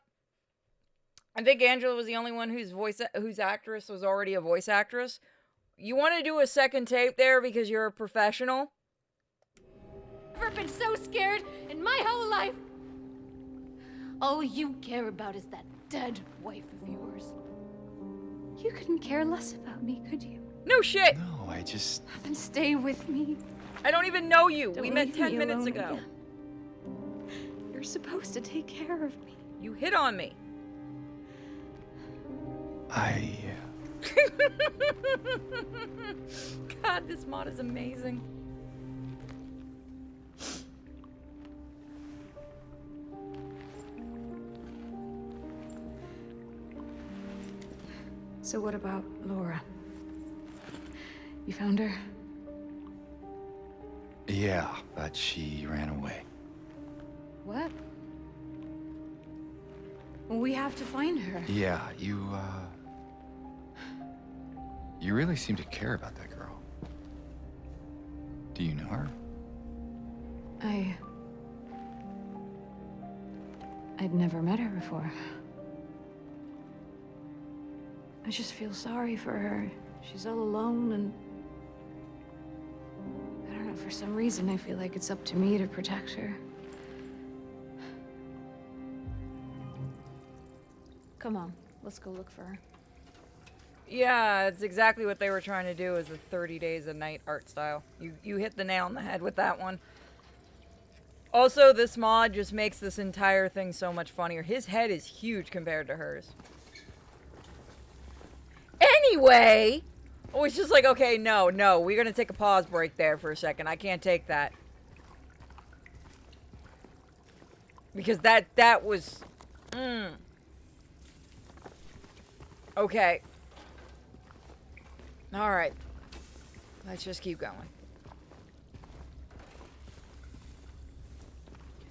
I think Angela was the only one whose actress was already a voice actress. You want to do a second tape there because you're a professional? I've never been so scared in my whole life. All you care about is that dead wife of yours. You couldn't care less about me, could you? No shit! No, I just... Then stay with me. I don't even know you. Don't We met leave 10 me minutes alone ago. again. You're supposed to take care of me. You hit on me. God, this mod is amazing. So what about Laura? You found her? Yeah, but she ran away. What? Well, we have to find her. Yeah, you really seem to care about that girl. Do you know her? I'd never met her before. I just feel sorry for her. She's all alone and... I don't know, for some reason I feel like it's up to me to protect her. Come on, let's go look for her. Yeah, it's exactly what they were trying to do as a 30 Days a Night art style. You hit the nail on the head with that one. Also, this mod just makes this entire thing so much funnier. His head is huge compared to hers. Anyway! Oh, it's just like, okay, no, we're gonna take a pause break there for a second. I can't take that. Because that was... Okay. Alright. Let's just keep going.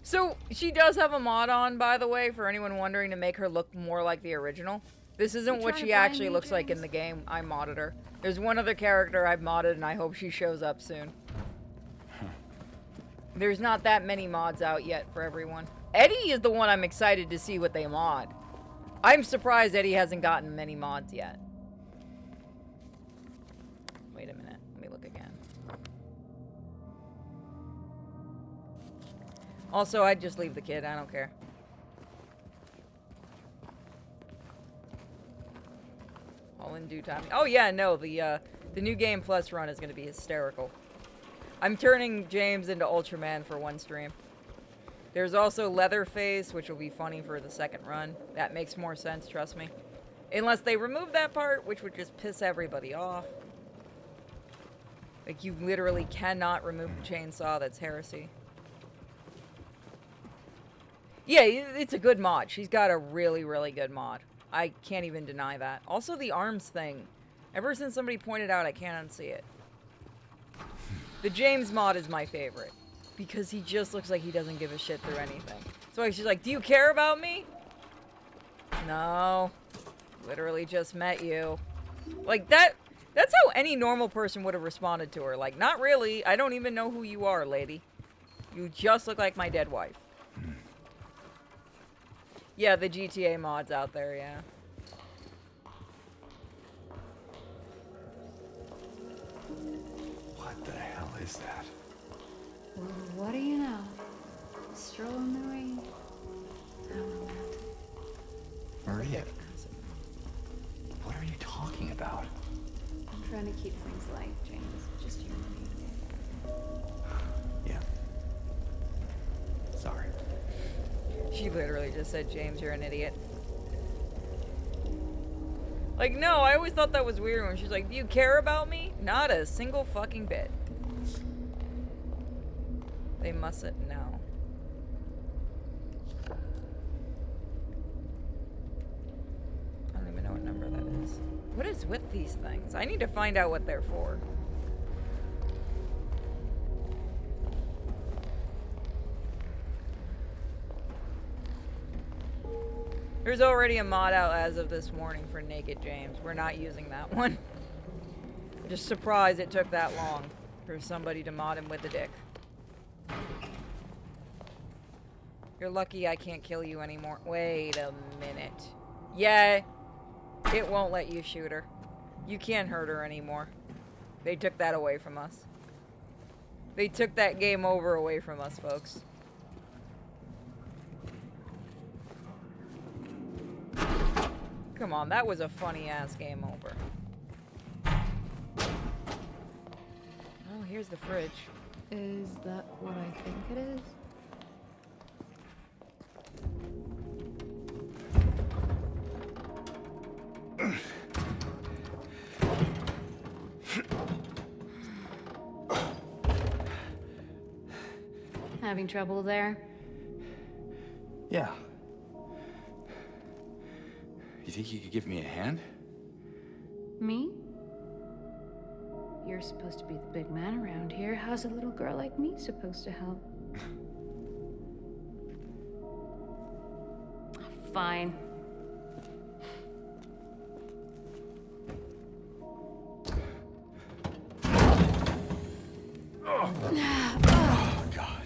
So, she does have a mod on, by the way, for anyone wondering, to make her look more like the original. This isn't what she actually looks like in the game. I modded her. There's one other character I've modded, and I hope she shows up soon. There's not that many mods out yet for everyone. Eddie is the one I'm excited to see what they mod. I'm surprised Eddie hasn't gotten many mods yet. Wait a minute. Let me look again. Also, I'd just leave the kid. I don't care. All in due time. Oh yeah, no, the new Game Plus run is going to be hysterical. I'm turning James into Ultraman for one stream. There's also Leatherface, which will be funny for the second run. That makes more sense, trust me. Unless they remove that part, which would just piss everybody off. Like, you literally cannot remove the chainsaw. That's heresy. Yeah, it's a good mod. She's got a really, really good mod. I can't even deny that. Also, the arms thing. Ever since somebody pointed out, I can't unsee it. The James mod is my favorite. Because he just looks like he doesn't give a shit through anything. So she's like, do you care about me? No. Literally just met you. Like, that's how any normal person would have responded to her. Like, not really. I don't even know who you are, lady. You just look like my dead wife. Yeah, the GTA mod's out there, yeah. What the hell is that? Well, what do you know? Stroll in the rain. I don't know that. Maria, what are you talking about? I'm trying to keep things light, James. Just you and me. Yeah. Sorry. She literally just said, James, you're an idiot. Like, no, I always thought that was weird when she's like, do you care about me? Not a single fucking bit. They mustn't know. I don't even know what number that is. What is with these things? I need to find out what they're for. There's already a mod out as of this morning for Naked James. We're not using that one. I'm just surprised it took that long. for somebody to mod him with a dick. You're lucky I can't kill you anymore. Wait a minute. Yeah, it won't let you shoot her. You can't hurt her anymore. They took that away from us. They took that game over away from us, folks. Come on, that was a funny-ass game over. Oh, here's the fridge. Is that what I think it is? Having trouble there? Yeah. You think you could give me a hand? Me? You're supposed to be the big man around here. How's a little girl like me supposed to help? Fine. Oh, God.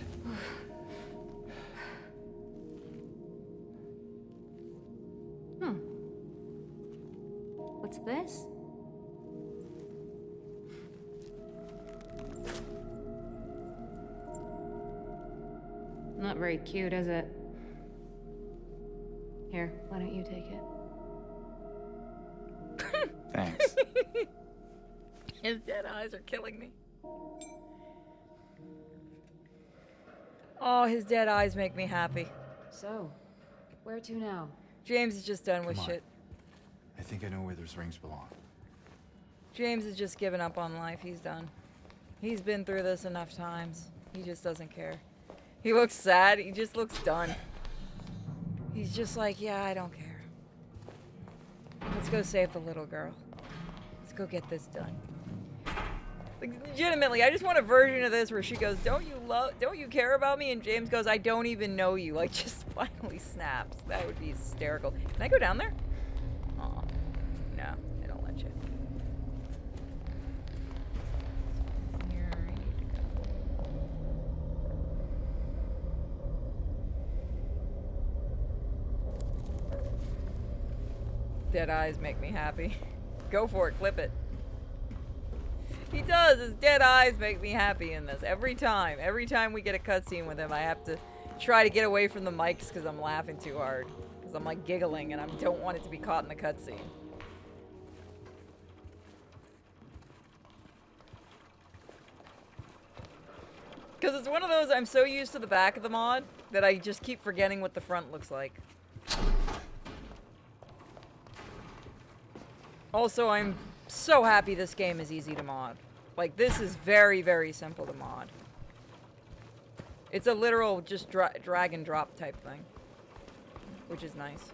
What's this? Not very cute, is it? Here, why don't you take it? Thanks. His dead eyes are killing me. Oh, his dead eyes make me happy. So, where to now? James is just done with Come on. shit. I think I know where those rings belong. James has just given up on life. He's done. He's been through this enough times. He just doesn't care. He looks sad. He just looks done. He's just like, yeah, I don't care. Let's go save the little girl. Let's go get this done. Like, legitimately, I just want a version of this where she goes, don't you care about me? And James goes, I don't even know you. Like, just finally snaps. That would be hysterical. Can I go down there? Aw. No, I don't let you. Here I need to go. Dead eyes make me happy. Go for it, clip it. He does. His dead eyes make me happy in this. Every time. Every time we get a cutscene with him, I have to try to get away from the mics because I'm laughing too hard. Because I'm like giggling and I don't want it to be caught in the cutscene. Because it's one of those, I'm so used to the back of the mod that I just keep forgetting what the front looks like. Also, I'm so happy this game is easy to mod. Like, this is very, very simple to mod. It's a literal just drag and drop type thing. Which is nice.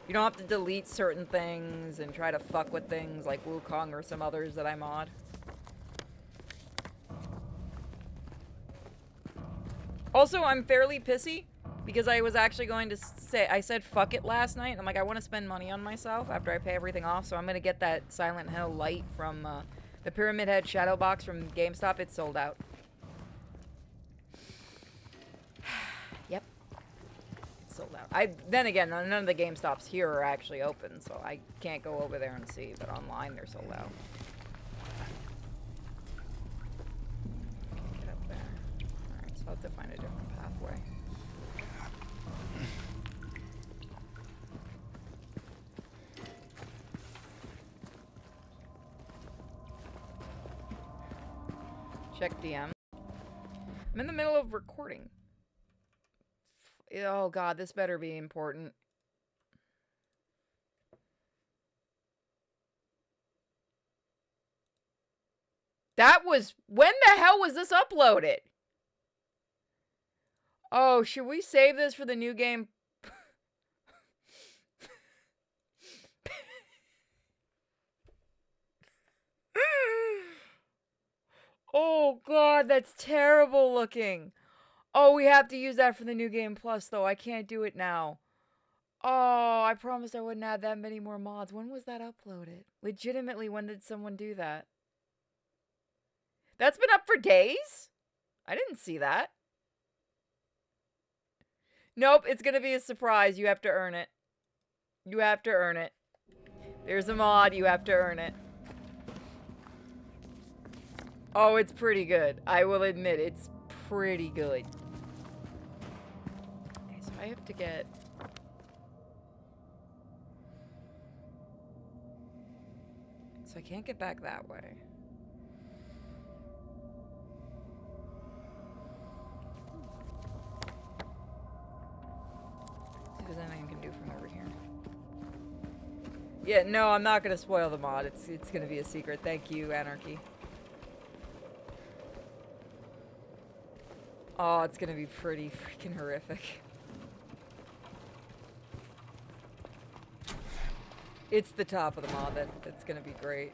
You don't have to delete certain things and try to fuck with things like Wukong or some others that I mod. Also, I'm fairly pissy because I was actually going to say, I said fuck it last night. I'm like, I want to spend money on myself after I pay everything off, so I'm going to get that Silent Hill light from the Pyramid Head Shadow Box from GameStop. It's sold out. Yep. It's sold out. Then again, none of the GameStops here are actually open, so I can't go over there and see, but online they're sold out. Get up there. Alright, so I'll have to find a different pathway. Check DM. I'm in the middle of recording. Oh god, this better be important. That was... When the hell was this uploaded? Oh, should we save this for the new game? Oh god, that's terrible looking. Oh, we have to use that for the new game plus, though. I can't do it now. Oh, I promised I wouldn't add that many more mods. When was that uploaded? Legitimately, when did someone do that? That's been up for days? I didn't see that. Nope, it's gonna be a surprise. You have to earn it. You have to earn it. There's a mod, you have to earn it. Oh, it's pretty good. I will admit, it's pretty good. Okay, so I have to get... So I can't get back that way. See if there's anything I can do from over here. Yeah, no, I'm not gonna spoil the mod. It's gonna be a secret. Thank you, Anarchy. Oh, it's gonna be pretty freaking horrific. It's the top of the mod that's gonna be great.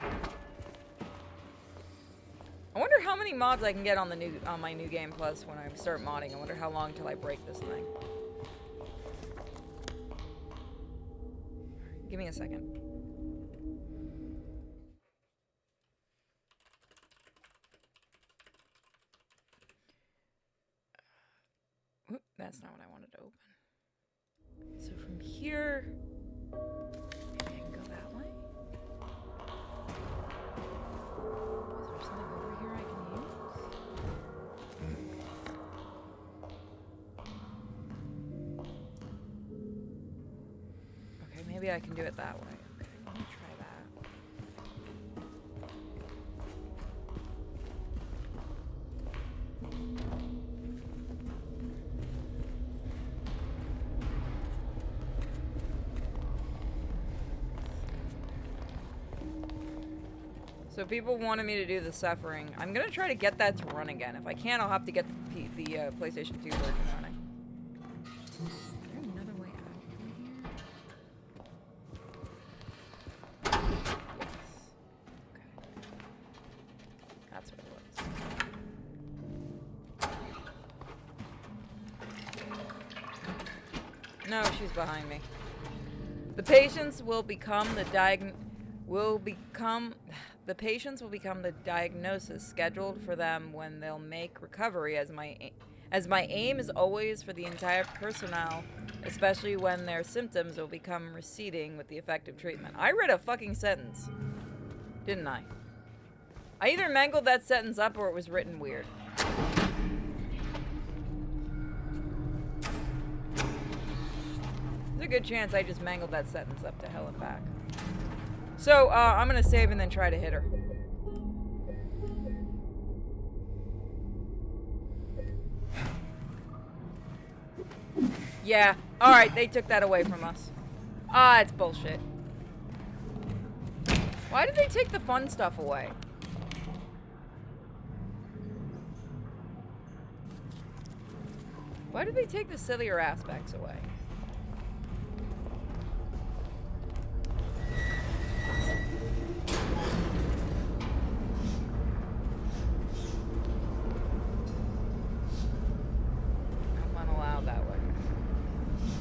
I wonder how many mods I can get on my new game plus when I start modding. I wonder how long till I break this thing. Give me a second. Oop, that's not what I wanted to open. So from here, maybe I can go that way. Is there something over here I can use? Okay, maybe I can do it that way. Okay, let me try that. So people wanted me to do the suffering. I'm gonna try to get that to run again. If I can, I'll have to get the PlayStation 2 version running. Is there another way out from here? Yes. Okay. That's what it was. No, she's behind me. The patients will become the patients will become the diagnosis scheduled for them when they'll make recovery, as my aim is always for the entire personnel, especially when their symptoms will become receding with the effective treatment. I read a fucking sentence, didn't I? I either mangled that sentence up or it was written weird. There's a good chance I just mangled that sentence up to hell and back. So, I'm gonna save and then try to hit her. Yeah, alright, they took that away from us. Ah, it's bullshit. Why did they take the fun stuff away? Why did they take the sillier aspects away?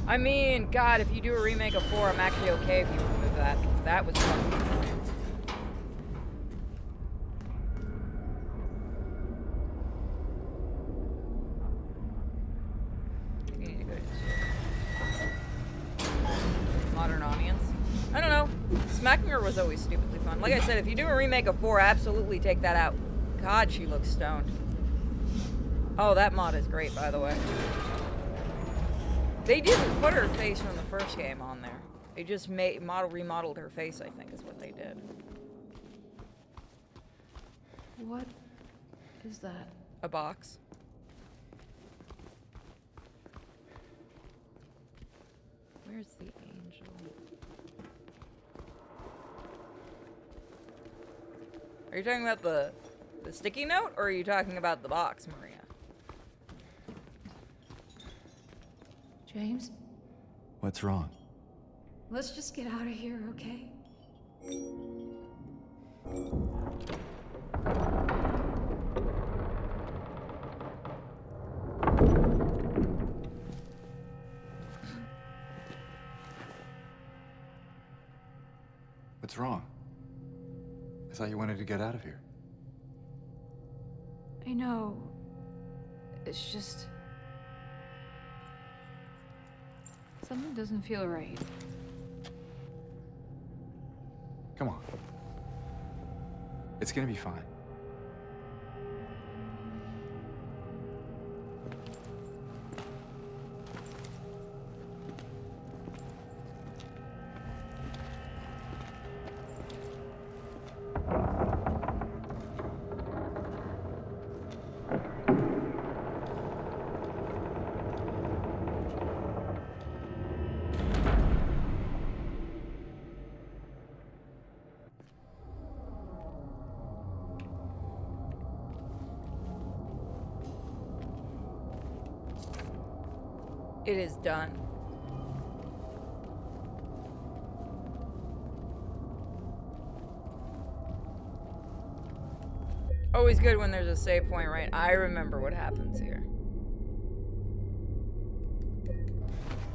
I mean, God, if you do a remake of 4, I'm actually okay if you remove that, because that was fucking annoying. You need to go to Modern Audience. I don't know. Smacking her was always stupidly fun. Like I said, if you do a remake of 4, absolutely take that out. God, she looks stoned. Oh, that mod is great, by the way. They didn't put her face from the first game on there. They just remodeled her face, I think, is what they did. What is that? A box. Where's the angel? Are you talking about the sticky note, or are you talking about the box, Maria? James? What's wrong? Let's just get out of here, okay? What's wrong? I thought you wanted to get out of here. I know. It's just... something doesn't feel right. Come on. It's gonna be fine. It is done. Always good when there's a save point, right? I remember what happens here.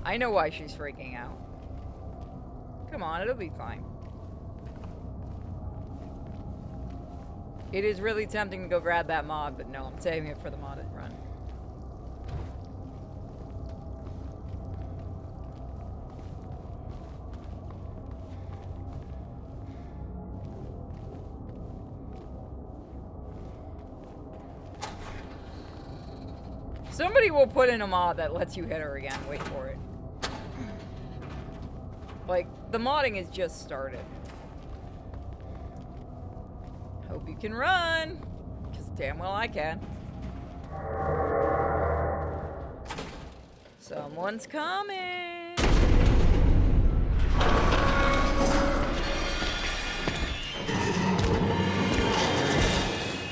I know why she's freaking out. Come on, it'll be fine. It is really tempting to go grab that mod, but no, I'm saving it for the modded run. Somebody will put in a mod that lets you hit her again. Wait for it. Like, the modding has just started. Hope you can run. Because damn well I can. Someone's coming.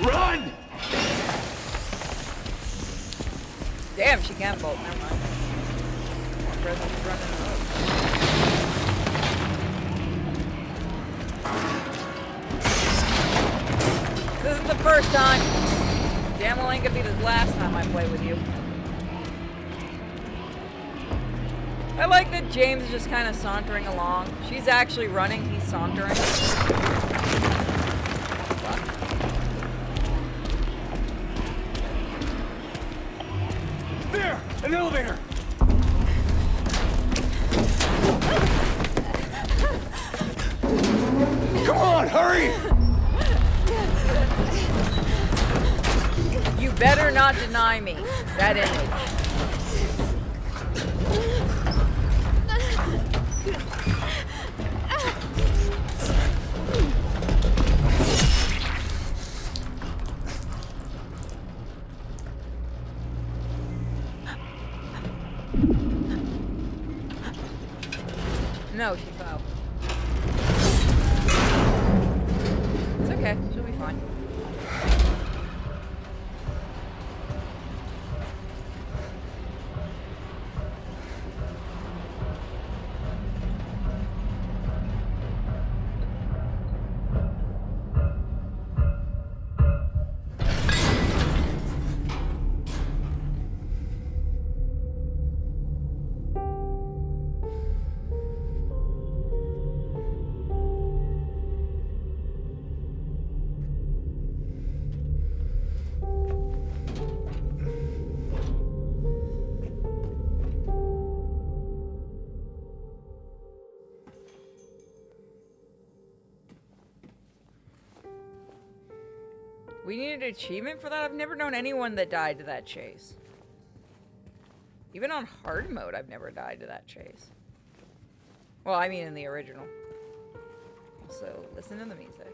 Run! Damn, she can't bolt. Never mind. President's running the road. This isn't the first time. Damn well ain't gonna be the last time I play with you. I like that James is just kind of sauntering along. She's actually running, he's sauntering. There! An elevator! Come on, hurry! You better not deny me that image. No, she fell. It's okay. She'll be fine. We need an achievement for that? I've never known anyone that died to that chase. Even on hard mode, I've never died to that chase. Well, I mean in the original. Also, listen to the music.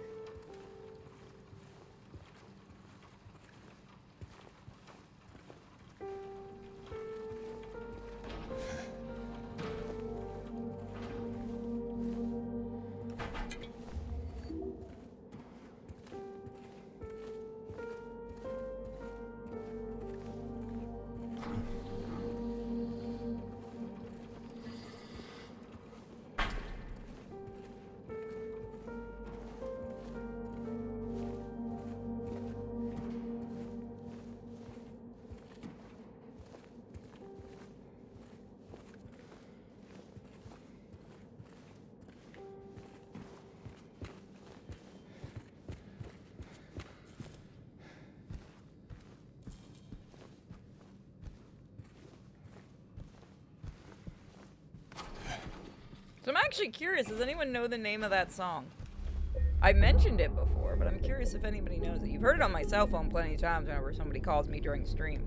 actually curious. Does anyone know the name of that song? I mentioned it before, but I'm curious if anybody knows it. You've heard it on my cell phone plenty of times whenever somebody calls me during stream.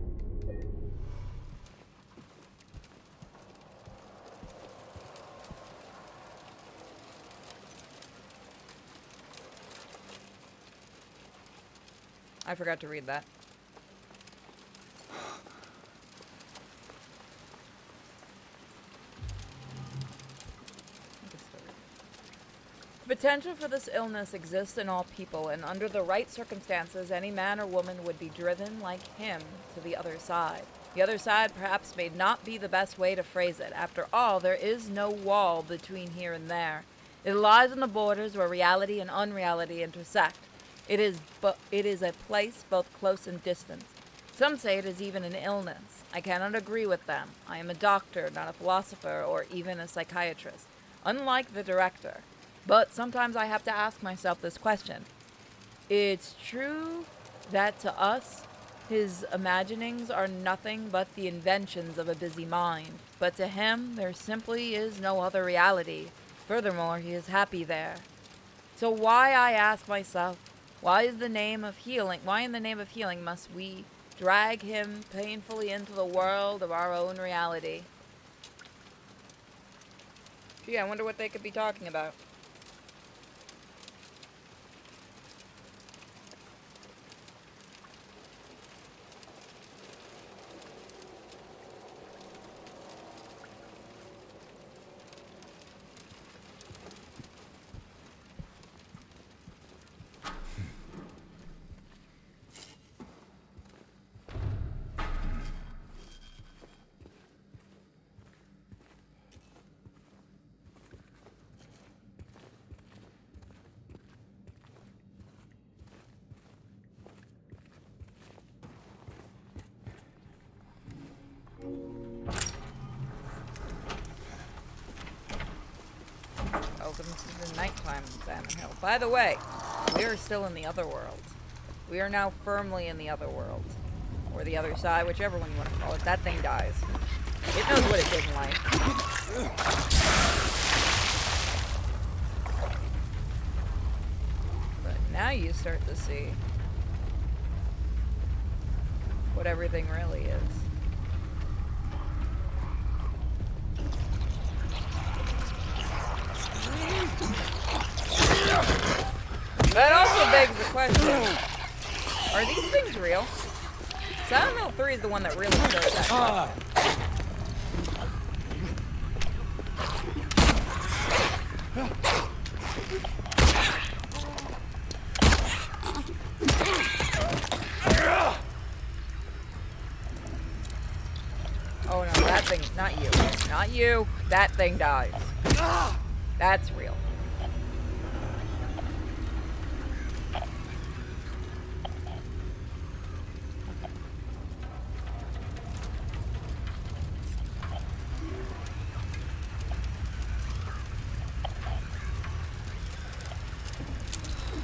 I forgot to read that. The potential for this illness exists in all people, and under the right circumstances, any man or woman would be driven, like him, to the other side. The other side perhaps may not be the best way to phrase it. After all, there is no wall between here and there. It lies on the borders where reality and unreality intersect. It is a place both close and distant. Some say it is even an illness. I cannot agree with them. I am a doctor, not a philosopher or even a psychiatrist, unlike the director. But sometimes I have to ask myself this question. It's true that to us, his imaginings are nothing but the inventions of a busy mind. But to him, there simply is no other reality. Furthermore, he is happy there. So why, I ask myself, why in the name of healing must we drag him painfully into the world of our own reality? Gee, I wonder what they could be talking about. Welcome to the nighttime in Salmon Hill. By the way, we are still in the Otherworld. We are now firmly in the Otherworld. Or the other side, whichever one you want to call it. That thing dies. It knows what it didn't like. But now you start to see what everything really is. That also begs the question, are these things real? Silent Hill 3 is the one that really started that question. Oh no, that thing, not you. Not you. That thing dies. That's real.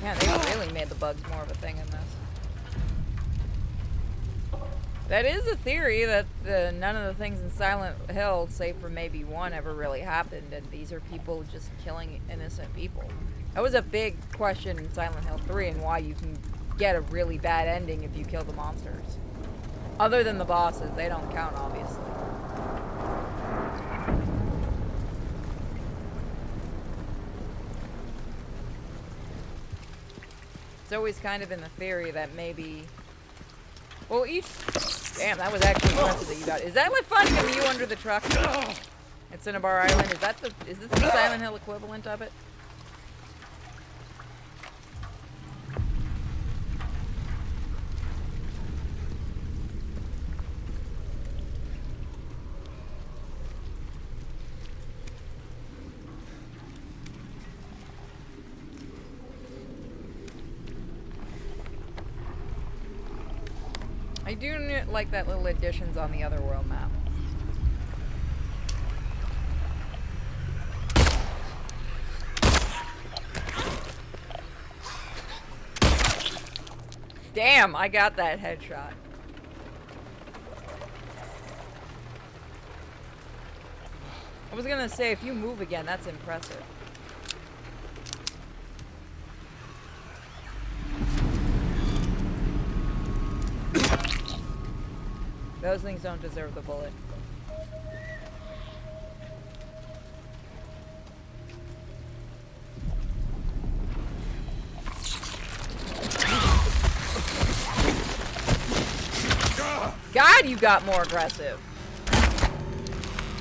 Yeah, they really made the bugs more of a thing in this. That is a theory that none of the things in Silent Hill, save for maybe one, ever really happened, and these are people just killing innocent people. That was a big question in Silent Hill 3, and why you can get a really bad ending if you kill the monsters. Other than the bosses, they don't count, obviously. It's always kind of in the theory that maybe... Well, each... Damn, that was actually impressive that you got... Is that what finding a Mew under the truck at Cinnabar Island? Is this the Silent Hill equivalent of it? I do like that little additions on the Otherworld map. Damn, I got that headshot. I was gonna say, if you move again, that's impressive. Those things don't deserve the bullet. God, you got more aggressive.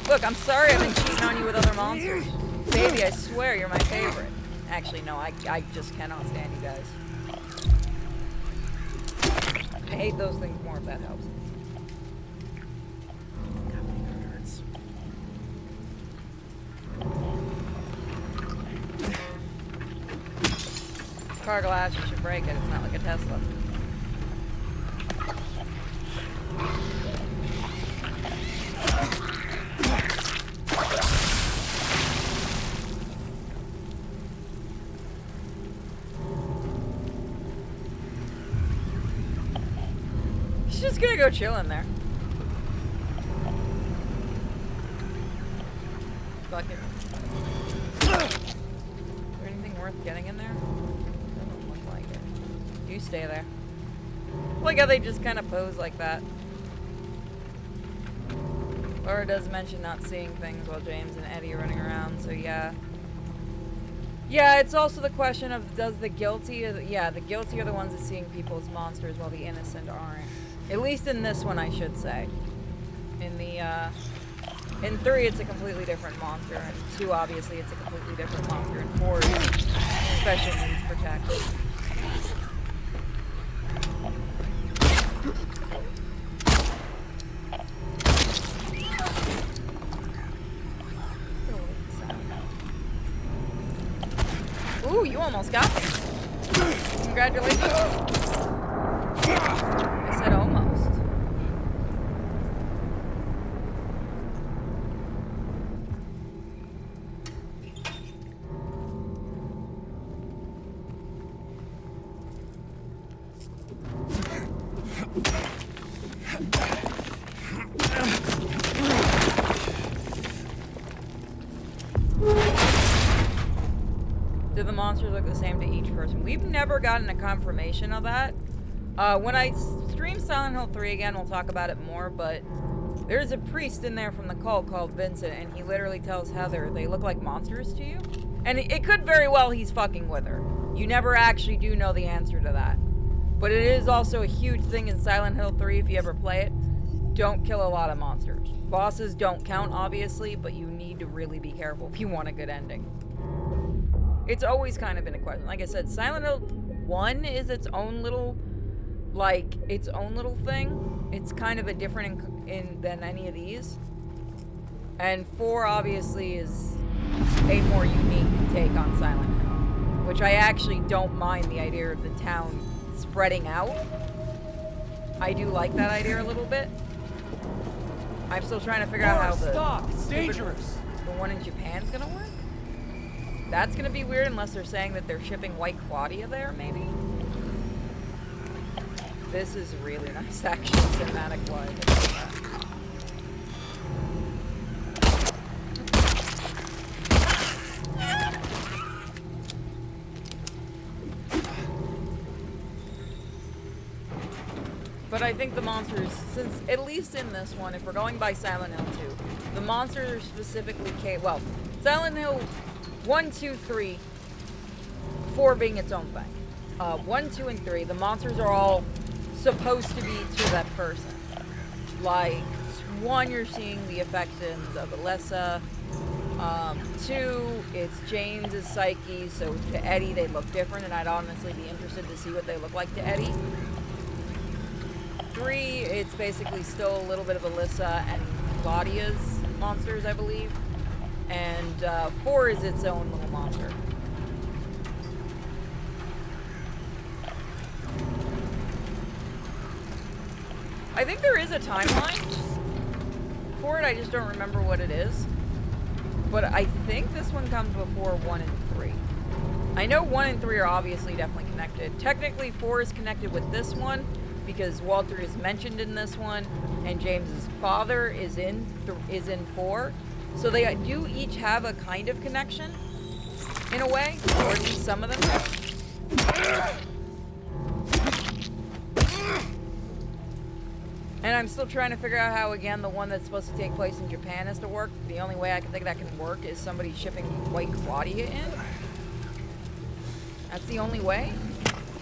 Look, I'm sorry I've been cheating on you with other monsters. Baby, I swear you're my favorite. Actually, no, I just cannot stand you guys. I hate those things more if that helps. God, my heart hurts. Car glass, you should break it. It's not like a Tesla. She's just gonna go chill in there. Fuck it. Is there anything worth getting in there? Doesn't look like it. You stay there. Look how they just kind of pose like that. Laura does mention not seeing things while James and Eddie are running around, so yeah. Yeah, it's also the question of does the guilty, the guilty are the ones that seeing people as monsters while the innocent aren't. At least in this one, I should say. In the, in 3, it's a completely different monster, and 2, obviously, it's a completely different monster, and 4 is special needs protected. Ooh, you almost got me. Congratulations. I said almost. Do the monsters look the same to each person? We've never gotten a confirmation of that. When I stream Silent Hill 3 again, we'll talk about it more, but there's a priest in there from the cult called Vincent, and he literally tells Heather they look like monsters to you. And it could very well he's fucking with her. You never actually do know the answer to that. But it is also a huge thing in Silent Hill 3 if you ever play it. Don't kill a lot of monsters. Bosses don't count, obviously, but you need to really be careful if you want a good ending. It's always kind of been a question. Like I said, Silent Hill 1 is its own little, thing. It's kind of a different than any of these. And 4 obviously is a more unique take on Silent Hill, which I actually don't mind the idea of the town spreading out. I do like that idea a little bit. I'm still trying to figure out how Stop! It's dangerous! The one in Japan's gonna work. That's gonna be weird unless they're saying that they're shipping White Claudia there, maybe? This is really nice, actually, cinematic-wise. But I think the monsters, since at least in this one, if we're going by Silent Hill 2, the monsters are specifically well, Silent Hill 1, 2, 3, 4 being its own thing. 1, 2, and 3, the monsters are all supposed to be to that person. Like, 1, you're seeing the affections of Alyssa. 2, it's James's psyche, so to Eddie they look different, and I'd honestly be interested to see what they look like to Eddie. 3, it's basically still a little bit of Alyssa and Claudia's monsters, I believe. And 4 is its own little monster. I think there is a timeline for it, I just don't remember what it is. But I think this one comes before 1 and 3. I know 1 and 3 are obviously definitely connected. Technically 4 is connected with this one, because Walter is mentioned in this one, and James's father is in 4. So they do each have a kind of connection, in a way, or at least some of them. And I'm still trying to figure out how, again, the one that's supposed to take place in Japan is to work. The only way I can think that can work is somebody shipping white Claudia in. That's the only way.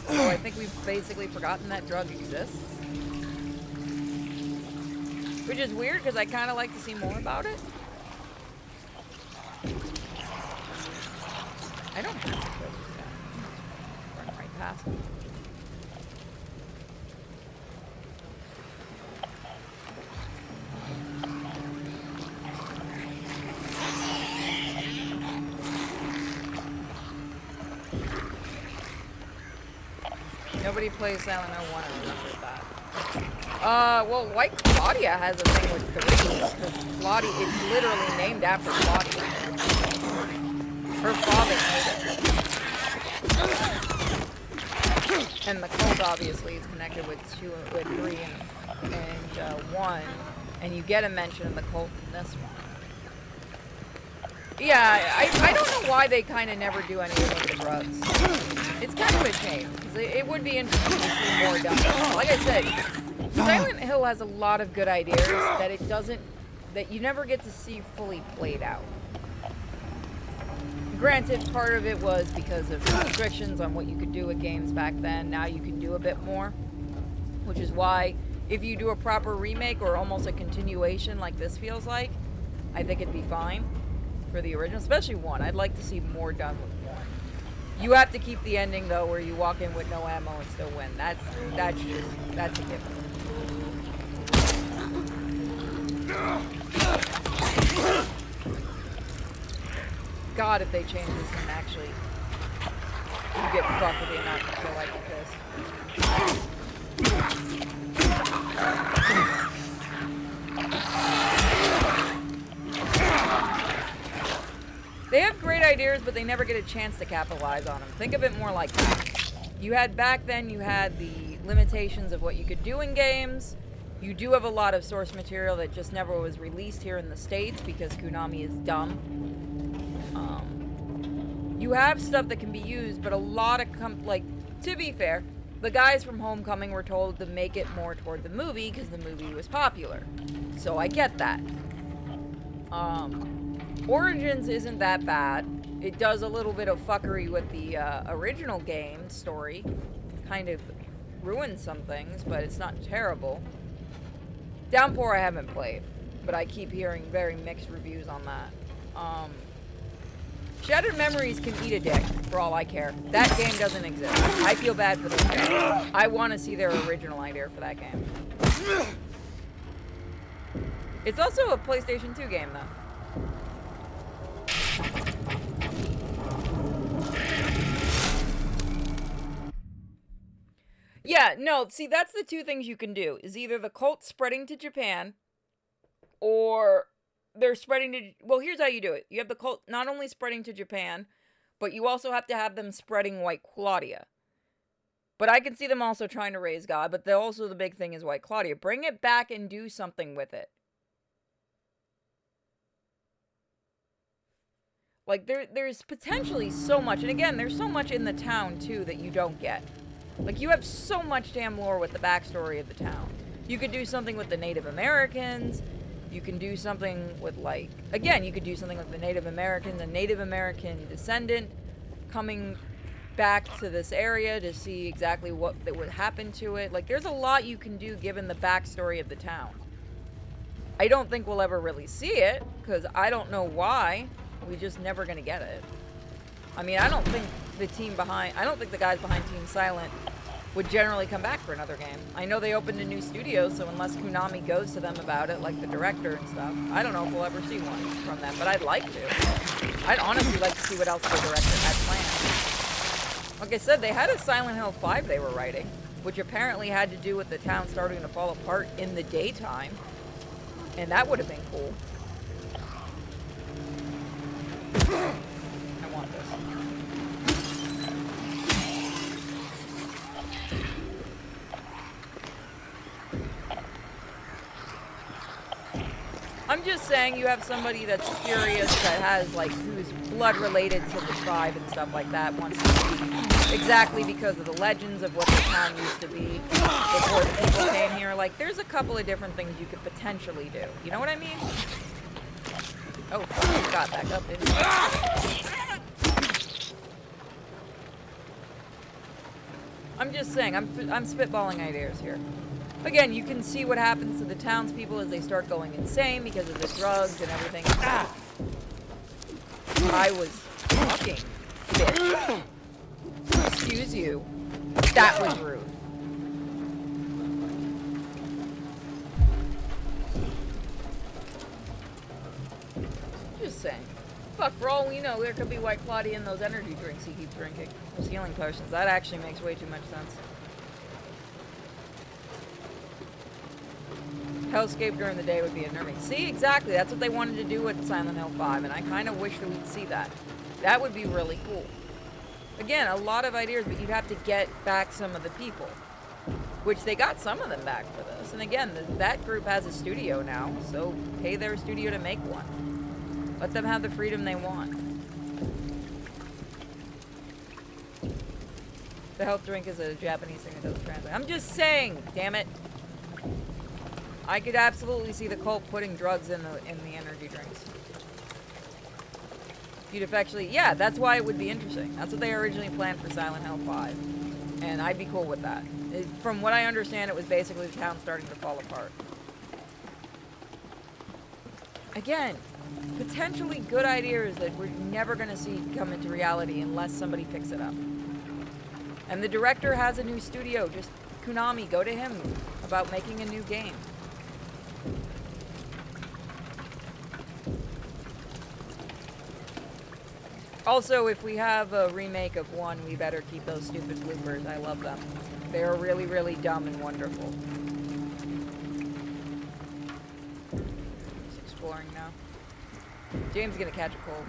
So I think we've basically forgotten that drug exists. Which is weird, because I kind of like to see more about it. I don't have to kill this guy. Run right past him. Nobody plays Silent Hill 1 and remembers that. Well, White Claudia has a thing with 3, because Claudia, it's literally named after Claudia. Her father made it. And the cult obviously is connected with 3 and 1, and you get a mention of the cult in this one. Yeah, I don't know why they kind of never do anything with the drugs. It's kind of a shame, because it would be interesting to see more done. Like I said, Silent Hill has a lot of good ideas that it doesn't, that you never get to see fully played out. Granted, part of it was because of restrictions on what you could do with games back then. Now you can do a bit more, which is why if you do a proper remake or almost a continuation like this feels like, I think it'd be fine for the original, especially 1. I'd like to see more done with 1. You have to keep the ending though, where you walk in with no ammo and still win. That's a given. God, if they change this and actually you get fucked with the amount of kill like this. They have great ideas, but they never get a chance to capitalize on them. Think of it more like that. You had back then, you had the limitations of what you could do in games. You do have a lot of source material that just never was released here in the States because Konami is dumb. You have stuff that can be used, but a lot of, to be fair, the guys from Homecoming were told to make it more toward the movie because the movie was popular. So I get that. Origins isn't that bad. It does a little bit of fuckery with the original game story. Kind of ruins some things, but it's not terrible. Downpour I haven't played, but I keep hearing very mixed reviews on that. Shattered Memories can eat a dick, for all I care. That game doesn't exist. I feel bad for those guys. I want to see their original idea for that game. It's also a PlayStation 2 game, though. Yeah, no, see, that's the two things you can do, is either the cult spreading to Japan, or they're spreading to... Well, here's how you do it. You have the cult not only spreading to Japan, but you also have to have them spreading White Claudia. But I can see them also trying to raise God, but also the big thing is White Claudia. Bring it back and do something with it. Like, there's potentially so much, and again, there's so much in the town, too, that you don't get. Like, you have so much damn lore with the backstory of the town. You could do something with the Native Americans. You can do something with, like... Again, you could do something with the Native Americans, a Native American descendant coming back to this area to see exactly what that would happen to it. Like, there's a lot you can do given the backstory of the town. I don't think we'll ever really see it, because I don't know why. We're just never going to get it. I mean, I don't think the guys behind Team Silent would generally come back for another game. I know they opened a new studio, so unless Konami goes to them about it, like the director and stuff, I don't know if we'll ever see one from them, but I'd like to. I'd honestly like to see what else the director had planned. Like I said, they had a Silent Hill 5 they were writing, which apparently had to do with the town starting to fall apart in the daytime, and that would have been cool. I want this. I'm just saying you have somebody that's curious, that has, like, who's blood related to the tribe and stuff like that, wants to see exactly because of the legends of what the town used to be before the people came here. Like, there's a couple of different things you could potentially do. You know what I mean? Oh, fuck, you got back up, didn't you? I'm just saying, I'm spitballing ideas here. Again, you can see what happens to the townspeople as they start going insane because of the drugs and everything. Ah! I was fucking bitch. Excuse you. That was rude. Just saying. Fuck, for all we know, there could be White Claudia in those energy drinks he keeps drinking. Those healing potions. That actually makes way too much sense. Hellscape during the day would be a nerving. See, exactly. That's what they wanted to do with Silent Hill 5, and I kind of wish that we'd see that. That would be really cool. Again, a lot of ideas, but you'd have to get back some of the people. Which they got some of them back for this. And again, that group has a studio now, so pay their studio to make one. Let them have the freedom they want. The health drink is a Japanese thing that doesn't translate. I'm just saying, damn it. I could absolutely see the cult putting drugs in the energy drinks. You'd effectively, yeah, that's why it would be interesting. That's what they originally planned for Silent Hill 5. And I'd be cool with that. From what I understand, it was basically the town starting to fall apart. Again, potentially good ideas that we're never going to see come into reality unless somebody picks it up. And the director has a new studio. Just Konami, go to him about making a new game. Also, if we have a remake of one, we better keep those stupid bloopers. I love them. They are really, really dumb and wonderful. Just exploring now. James is gonna catch a cold.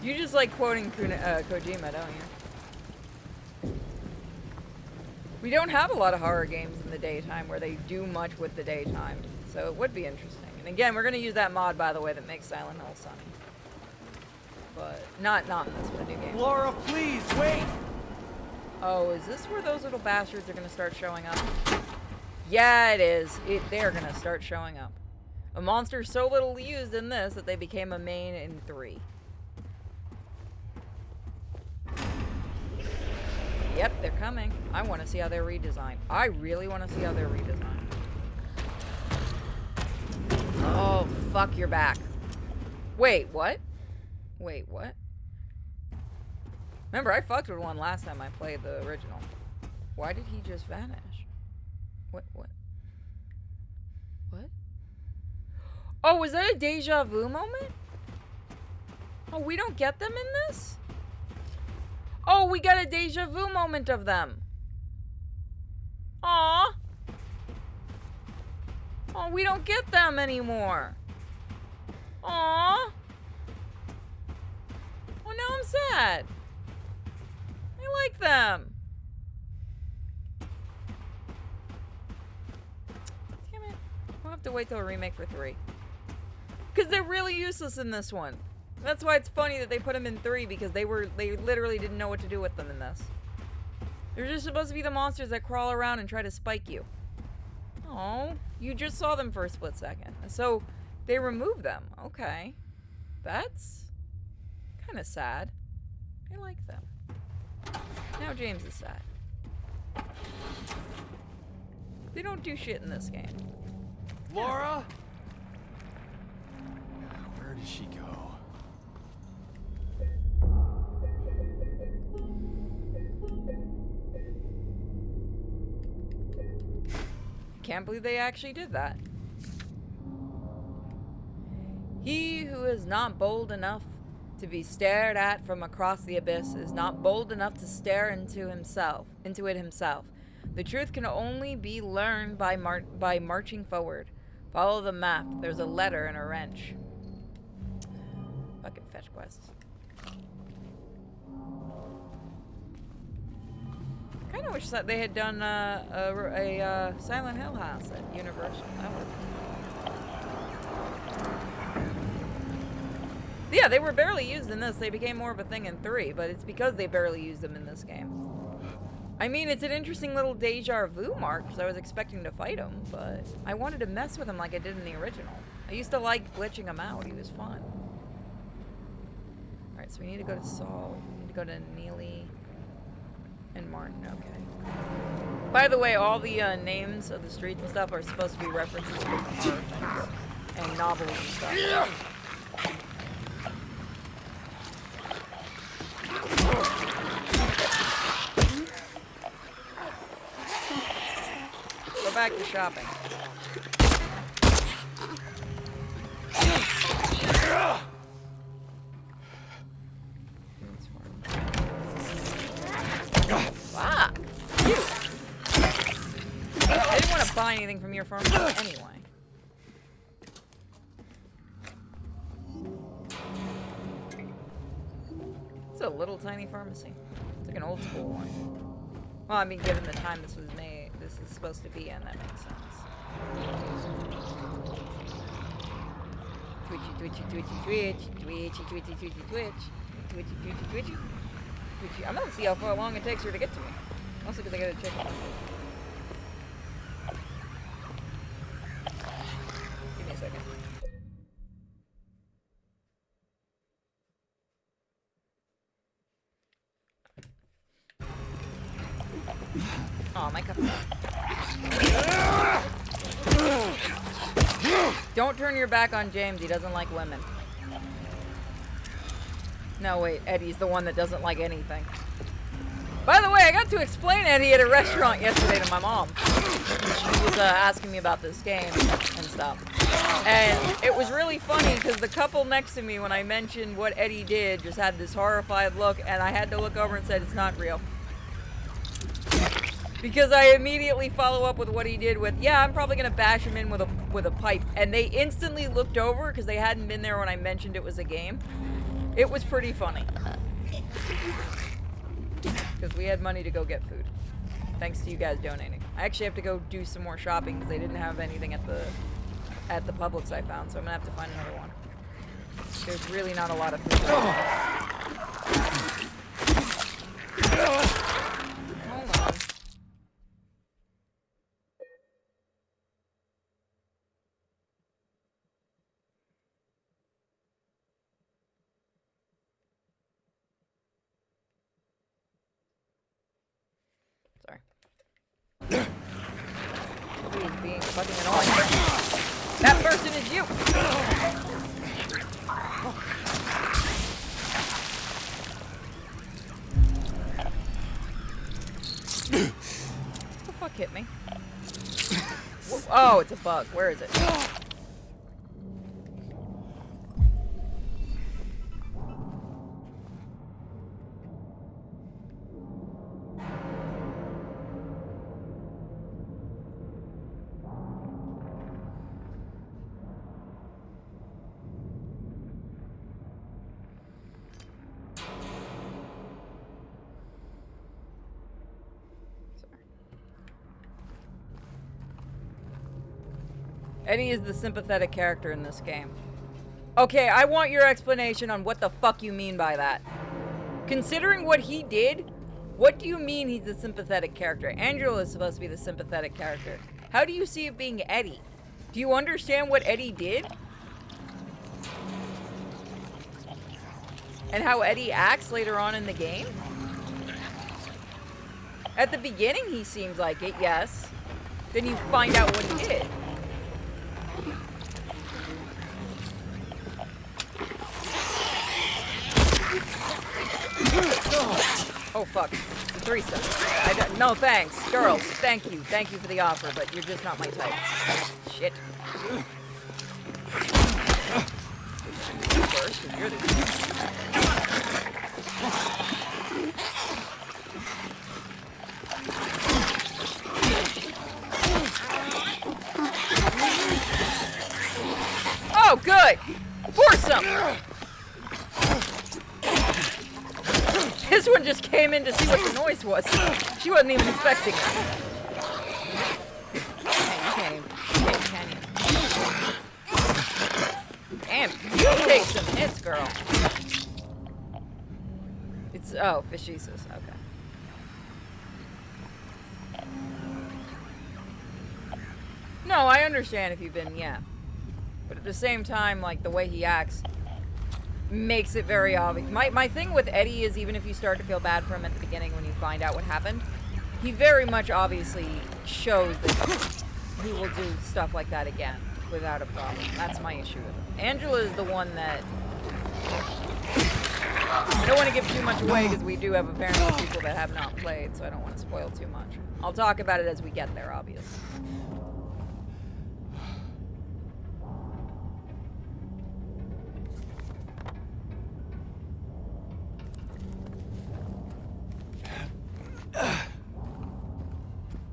You just like quoting Kojima, don't you? We don't have a lot of horror games in the daytime where they do much with the daytime, so it would be interesting. And again, we're going to use that mod, by the way, that makes Silent Hill sunny. But not in this new game. Laura, please, wait! Oh, is this where those little bastards are going to start showing up? Yeah, it is. They're going to start showing up. A monster so little used in this that they became a main in 3. Yep, they're coming. I want to see how they're redesigned. I really want to see how they're redesigned. Oh, fuck, you're back. Wait, what? Wait, what? Remember, I fucked with one last time I played the original. Why did he just vanish? What? What? Oh, was that a deja vu moment? Oh, we don't get them in this? Oh, we got a deja vu moment of them. Aww. Oh, we don't get them anymore. Aww. Oh, now I'm sad. I like them. Damn it. We'll have to wait till a remake for 3. Because they're really useless in this one. That's why it's funny that they put them in 3, because they literally didn't know what to do with them in this. They're just supposed to be the monsters that crawl around and try to spike you. Oh, you just saw them for a split second. So, they removed them. Okay. That's kind of sad. I like them. Now James is sad. They don't do shit in this game. Laura? Where did she go? Can't believe they actually did that. He who is not bold enough to be stared at from across the abyss is not bold enough to stare into it himself. The truth can only be learned by marching forward. Follow the map. There's a letter and a wrench. Fucking fetch quests. Kind of wish that they had done a Silent Hill house at Universal. That would. Yeah, they were barely used in this. They became more of a thing in 3, but it's because they barely used them in this game. I mean, it's an interesting little deja vu mark, because I was expecting to fight him, but I wanted to mess with him like I did in the original. I used to like glitching him out. He was fun. Alright, so we need to go to Saul. We need to go to Neely and Martin. Okay. By the way, all the names of the streets and stuff are supposed to be references to horror things and novels and stuff. Go back to shopping. Fuck! You! I didn't want to buy anything from your pharmacy anyway. It's a little tiny pharmacy. It's like an old school one. Well, I mean, given the time this was made, this is supposed to be in, that makes sense. Twitchy, twitchy, twitchy, twitch. Twitchy, twitchy, twitchy, twitch. Twitchy, twitchy, twitchy. Twitchy. I'm gonna see how long it takes her to get to me. Also, because I gotta check it. Give me a second. Oh, my cup. Don't turn your back on James. He doesn't like women. No, wait. Eddie's the one that doesn't like anything. By the way, I got to explain Eddie at a restaurant yesterday to my mom. She was asking me about this game and stuff. And it was really funny because the couple next to me, when I mentioned what Eddie did, just had this horrified look, and I had to look over and said, it's not real. Because I immediately follow up with what he did with, yeah, I'm probably gonna bash him in with a pipe. And they instantly looked over because they hadn't been there when I mentioned it was a game. It was pretty funny. Because we had money to go get food. Thanks to you guys donating. I actually have to go do some more shopping because they didn't have anything at the Publix I found, so I'm gonna have to find another one. There's really not a lot of food. Hold on. Please, being fucking annoying. That person is you! What the fuck hit me? Oh, it's a bug. Where is it? Eddie is the sympathetic character in this game. Okay, I want your explanation on what the fuck you mean by that. Considering what he did, what do you mean he's the sympathetic character? Angela is supposed to be the sympathetic character. How do you see it being Eddie? Do you understand what Eddie did? And how Eddie acts later on in the game? At the beginning, he seems like it, yes. Then you find out what he did. Oh fuck, the threesome. No thanks, girls, thank you for the offer, but you're just not my type. Shit. First, and you're the... Oh, good! Foursome! This one just came in to see what the noise was. She wasn't even expecting it. Hey, you can you? Damn, you take some hits, girl. It's, oh, Fishesis, okay. No, I understand if you've been, yeah. But at the same time, like, the way he acts makes it very obvious. My thing with Eddie is even if you start to feel bad for him at the beginning when you find out what happened, he very much obviously shows that he will do stuff like that again without a problem. That's my issue with him. Angela is the one that... I don't want to give too much away because we do have apparently people that have not played, so I don't want to spoil too much. I'll talk about it as we get there, obviously.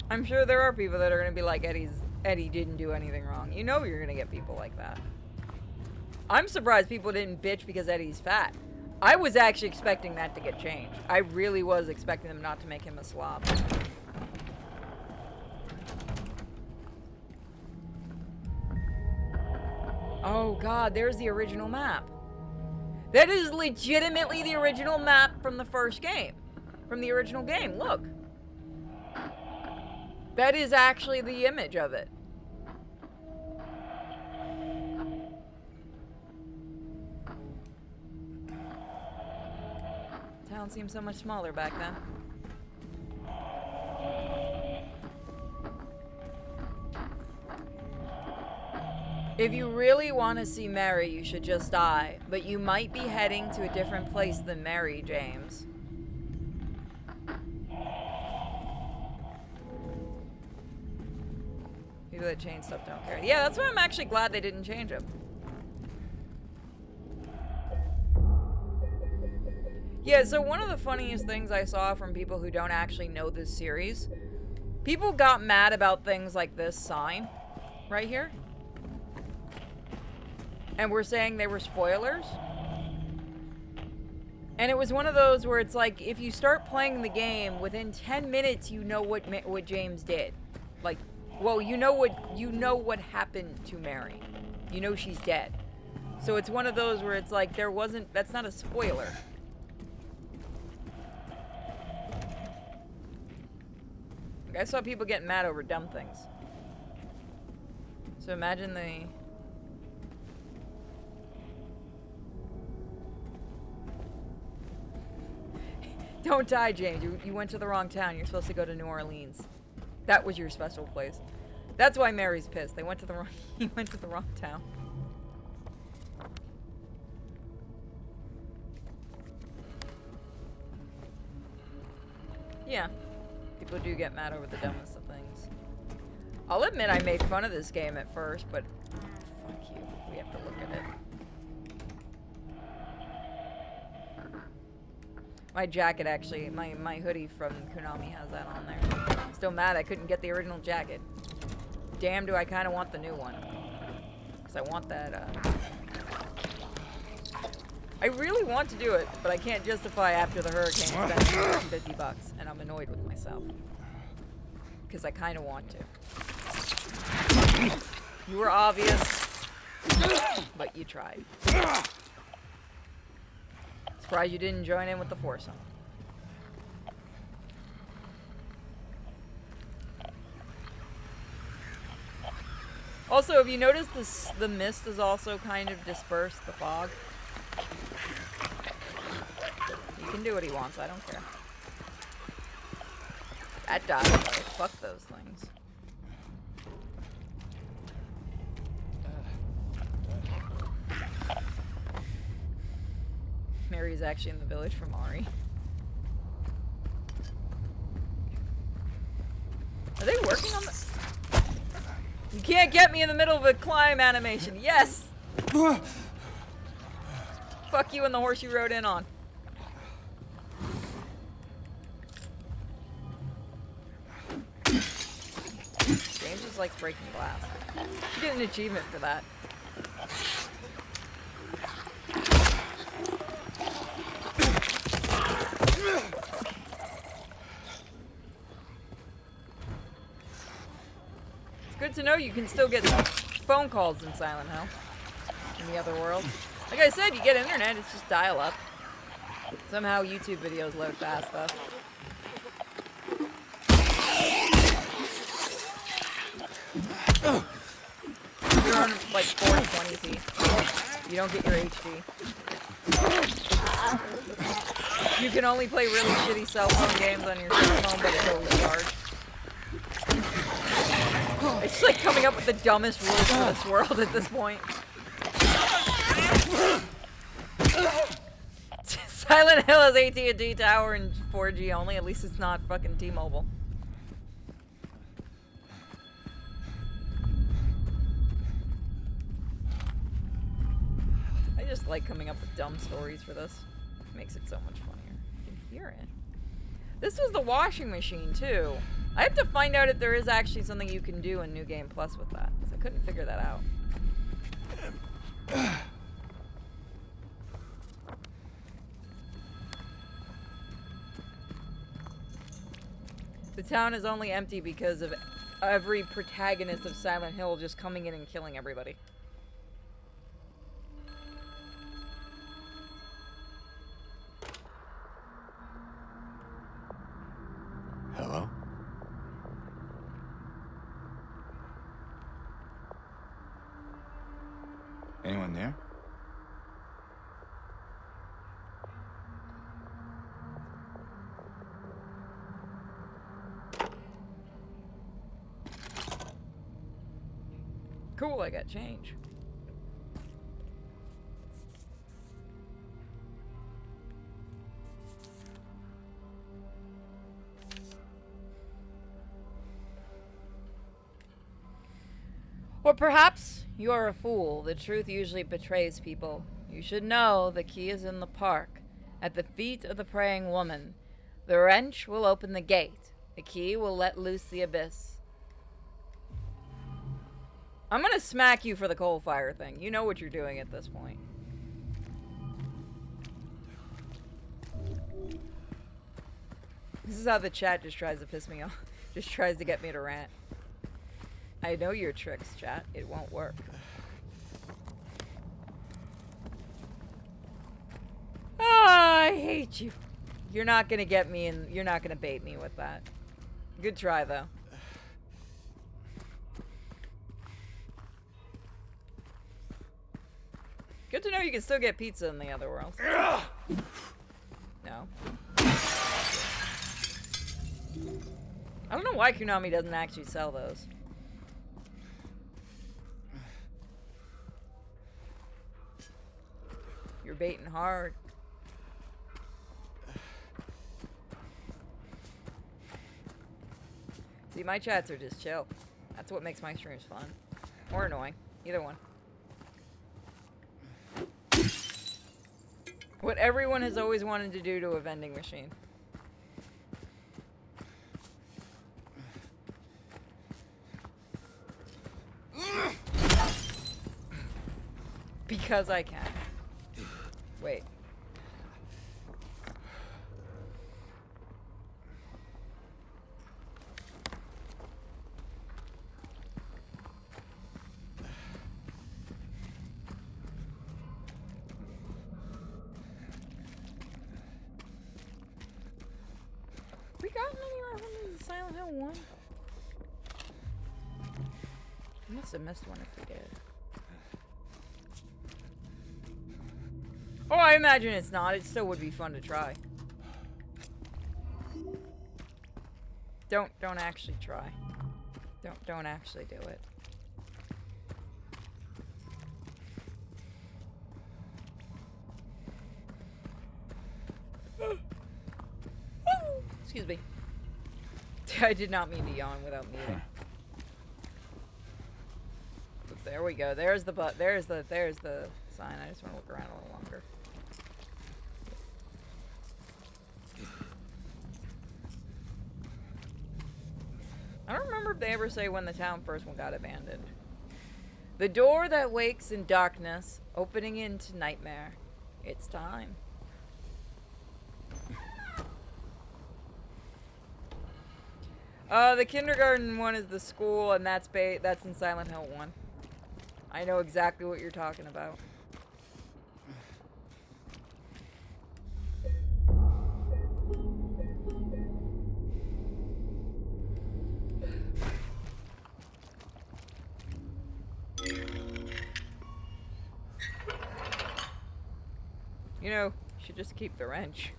I'm sure there are people that are going to be like, Eddie didn't do anything wrong. You know you're going to get people like that. I'm surprised people didn't bitch because Eddie's fat. I was actually expecting that to get changed. I really was expecting them not to make him a slob. Oh god, there's the original map. That is legitimately the original map from the first game. From the original game, look. That is actually the image of it. Town seemed so much smaller back then. If you really want to see Mary, you should just die. But you might be heading to a different place than Mary, James. People that change stuff don't care. Yeah, that's why I'm actually glad they didn't change them. Yeah, so one of the funniest things I saw from people who don't actually know this series, people got mad about things like this sign right here. And we're saying they were spoilers. And it was one of those where it's like, if you start playing the game, within 10 minutes you know what James did. Like, well, you know what happened to Mary. You know she's dead. So it's one of those where it's like, that's not a spoiler. Like, I saw people getting mad over dumb things. So imagine the... Don't die, James. You went to the wrong town. You're supposed to go to New Orleans. That was your special place. That's why Mary's pissed. He went to the wrong town. Yeah. People do get mad over the dumbest of things. I'll admit I made fun of this game at first, but fuck you. We have to look at it. My jacket actually, my hoodie from Konami has that on there. Still mad I couldn't get the original jacket. Damn, do I kind of want the new one. Because I want that, I really want to do it, but I can't justify after the hurricane spending $50, and I'm annoyed with myself. Because I kind of want to. You were obvious, but you tried. Surprised you didn't join in with the foursome. Also, have you noticed the mist is also kind of dispersed, the fog? He can do what he wants, I don't care. That died, though. Fuck those things. Mary's actually in the village from Ari. Are they working on the... You can't get me in the middle of a climb animation. Yes! Fuck you and the horse you rode in on. James just likes breaking glass. You get an achievement for that. Good to know you can still get phone calls in Silent Hill. In the other world. Like I said, you get internet, it's just dial up. Somehow YouTube videos load fast though. You're on like 420p. You don't get your HD. You can only play really shitty cell phone games on your cell phone, but it's always charged. It's like coming up with the dumbest rules for this world at this point. Silent Hill has AT&T tower and 4G only. At least it's not fucking T-Mobile. I just like coming up with dumb stories for this. It makes it so much funnier. You can hear it. This was the washing machine too. I have to find out if there is actually something you can do in New Game Plus with that, because I couldn't figure that out. The town is only empty because of every protagonist of Silent Hill just coming in and killing everybody. Hello? Anyone there? Cool, I got change. Or perhaps you are a fool. The truth usually betrays people. You should know the key is in the park, at the feet of the praying woman. The wrench will open the gate. The key will let loose the abyss. I'm gonna smack you for the coal fire thing. You know what you're doing at this point. This is how the chat just tries to piss me off. Just tries to get me to rant. I know your tricks, chat. It won't work. Ah, I hate you. You're not gonna get me and you're not gonna bait me with that. Good try, though. Good to know you can still get pizza in the other world. No. I don't know why Konami doesn't actually sell those. You're baiting hard. See, my chats are just chill. That's what makes my streams fun. Or annoying. Either one. What everyone has always wanted to do to a vending machine. Because I can. Wait. We gotten anywhere from the Silent Hill 1? We must have missed one if we did. Oh, I imagine it's not. It still would be fun to try. Don't actually try. Don't actually do it. Excuse me. I did not mean to yawn without meaning. But there we go. There's the there's the sign. I just want to look around a little longer. I don't remember if they ever say when the town first one got abandoned. The door that wakes in darkness, opening into nightmare. It's time. The kindergarten one is the school, and that's in Silent Hill 1. I know exactly what you're talking about. You know, you should just keep the wrench.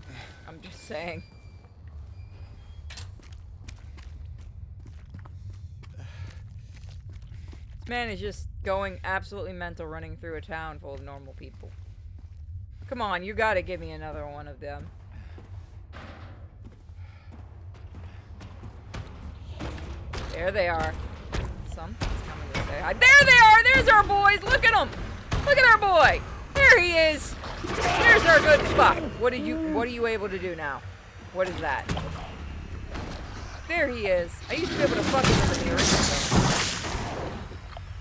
I'm just saying. This man is just going absolutely mental running through a town full of normal people. Come on, you gotta give me another one of them. There they are. Something's coming to say hi. There they are! There's our boys! Look at them! Look at our boy! There he is! There's our good fuck! What are you able to do now? What is that? There he is. I used to be able to fuck him in the original.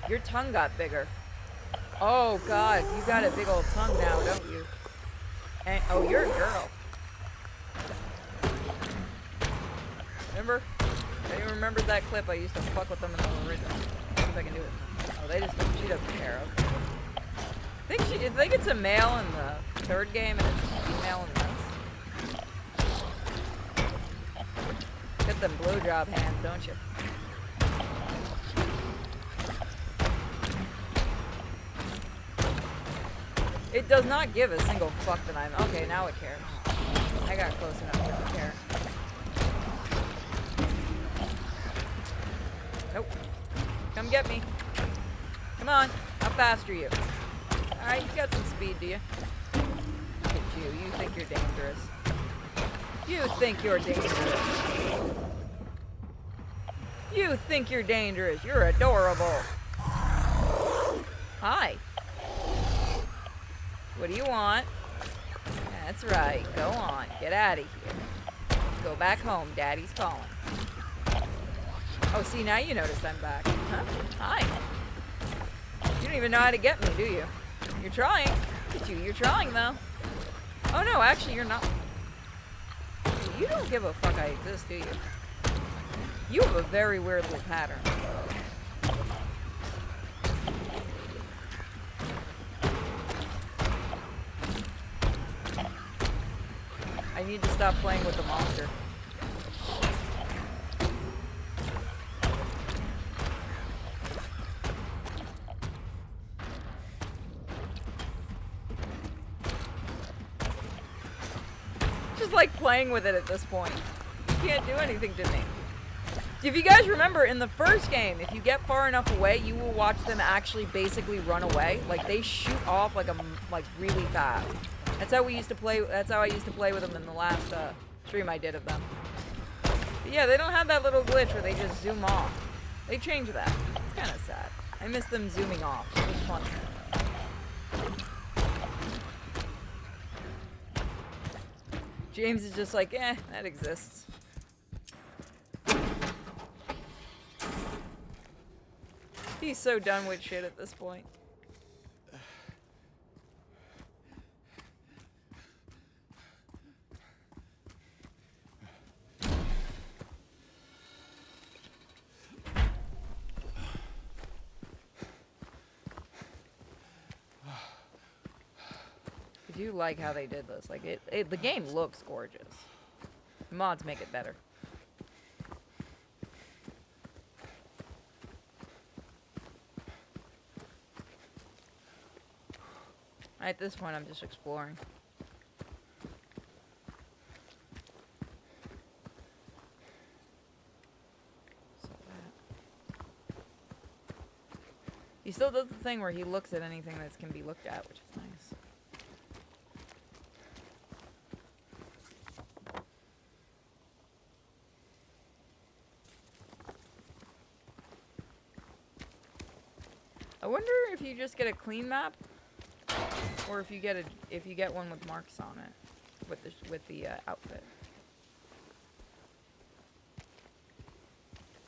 Your tongue got bigger. Oh god, you got a big old tongue now, don't you? And, oh, you're a girl. Remember? Anyone remembers that clip? I used to fuck with them in the original. See if I can do it. Oh, she doesn't care. Okay. I think it's a male in the third game and it's a female in this. Get them blowjob hands, don't you? It does not give a single fuck that I'm... Okay, now it cares. I got close enough to care. Nope. Come get me. Come on. How fast are you? Alright, you got some speed, do you? Look at you. You think you're dangerous. You think you're dangerous. You think you're dangerous. You're adorable. Hi. What do you want? That's right. Go on. Get out of here. Go back home. Daddy's calling. Oh, see, now you noticed I'm back. Huh? Hi. You don't even know how to get me, do you? You're trying. Look at you. You're trying, though. Oh, no, actually, you're not. You don't give a fuck I exist, do you? You have a very weird little pattern. I need to stop playing with the monster. Just like playing with it at this point. You can't do anything to me. If you guys remember, in the first game, if you get far enough away, you will watch them actually basically run away. Like, they shoot off like really fast. That's how we used to play. That's how I used to play with them in the last stream I did of them. But yeah, they don't have that little glitch where they just zoom off. They changed that. It's kind of sad. I miss them zooming off. It was fun. James is just like, eh, that exists. He's so done with shit at this point. I do like how they did this. Like the game looks gorgeous. The mods make it better. At this point, I'm just exploring. So that. He still does the thing where he looks at anything that can be looked at, which is nice. I wonder if you just get a clean map, or if you get one with marks on it, with the outfit,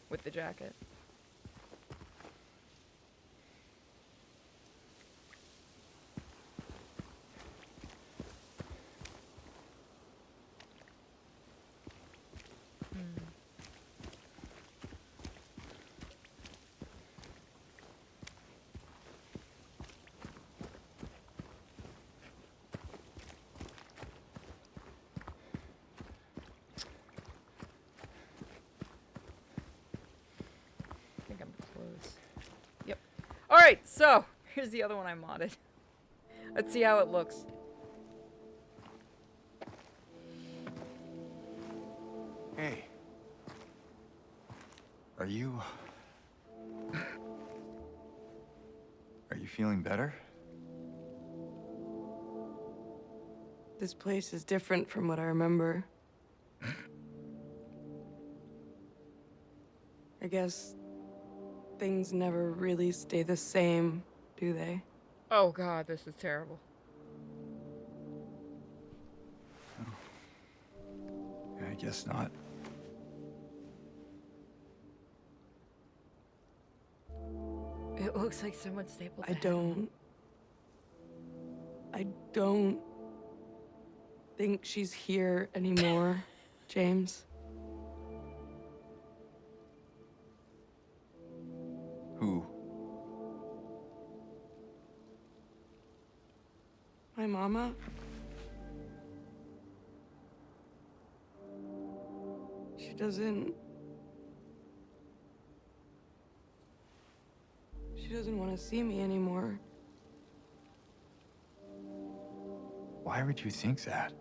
with the jacket. Alright, so here's the other one I modded. Let's see how it looks. Hey. Are you feeling better? This place is different from what I remember. I guess things never really stay the same, do they? Oh god, this is terrible. I guess not. It looks like someone stapled I it. don't think she's here anymore, James. Who? My mama? She doesn't want to see me anymore. Why would you think that?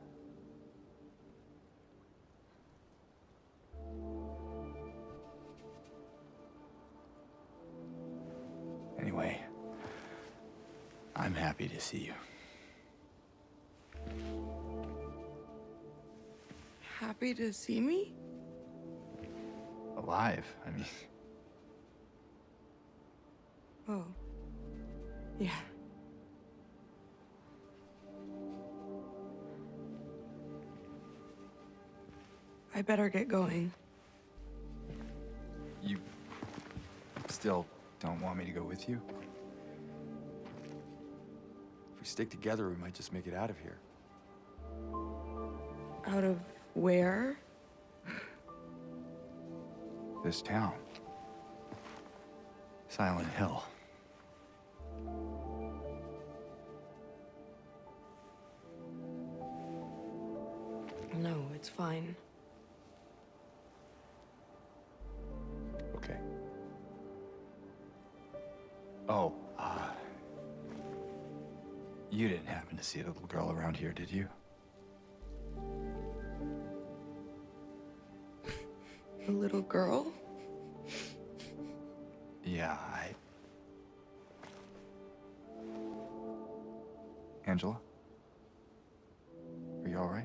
Anyway, I'm happy to see you. Happy to see me? Alive, I mean. Oh. Yeah. I better get going. You still don't want me to go with you? If we stick together, we might just make it out of here. Out of where? This town. Silent Hill. No, it's fine. Okay. Oh, you didn't happen to see a little girl around here, did you? A little girl? Yeah, Angela? Are you all right?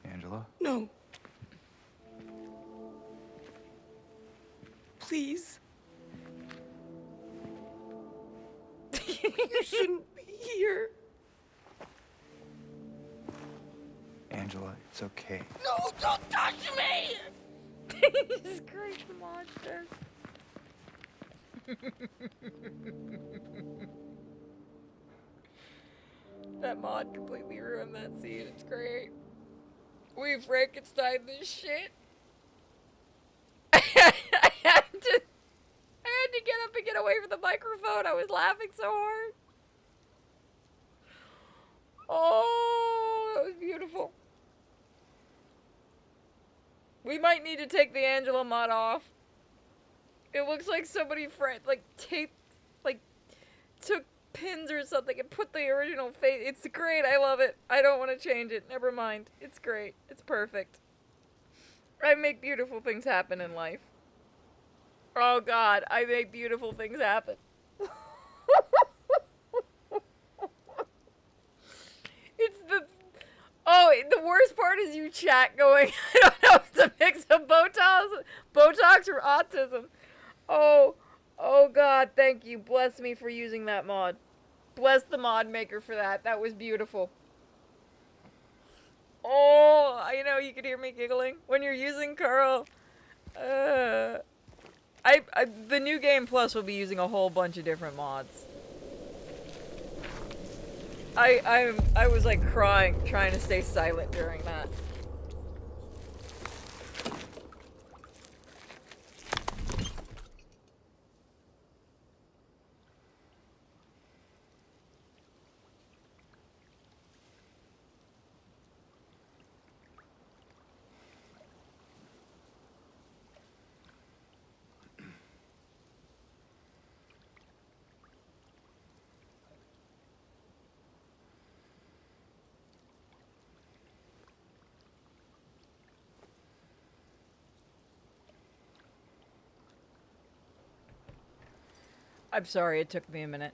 Angela? No. Please. You shouldn't be here. Angela, it's okay. No, don't touch me! Jesus Christ, the monsters. That mod completely ruined that scene. It's great. We Frankenstein this shit. I had to get up and get away from the microphone. I was laughing so hard. Oh, that was beautiful. We might need to take the Angela mod off. It looks like somebody taped, took pins or something and put the original face. It's great. I love it. I don't want to change it. Never mind. It's great. It's perfect. I make beautiful things happen in life. Oh God, I make beautiful things happen. The worst part is you chat going, I don't know if it's a mix of Botox or autism. Oh God, thank you. Bless me for using that mod. Bless the mod maker for that. That was beautiful. Oh, I know you could hear me giggling when you're using Carl. The new game plus will be using a whole bunch of different mods. I was like crying, trying to stay silent during that. I'm sorry, it took me a minute.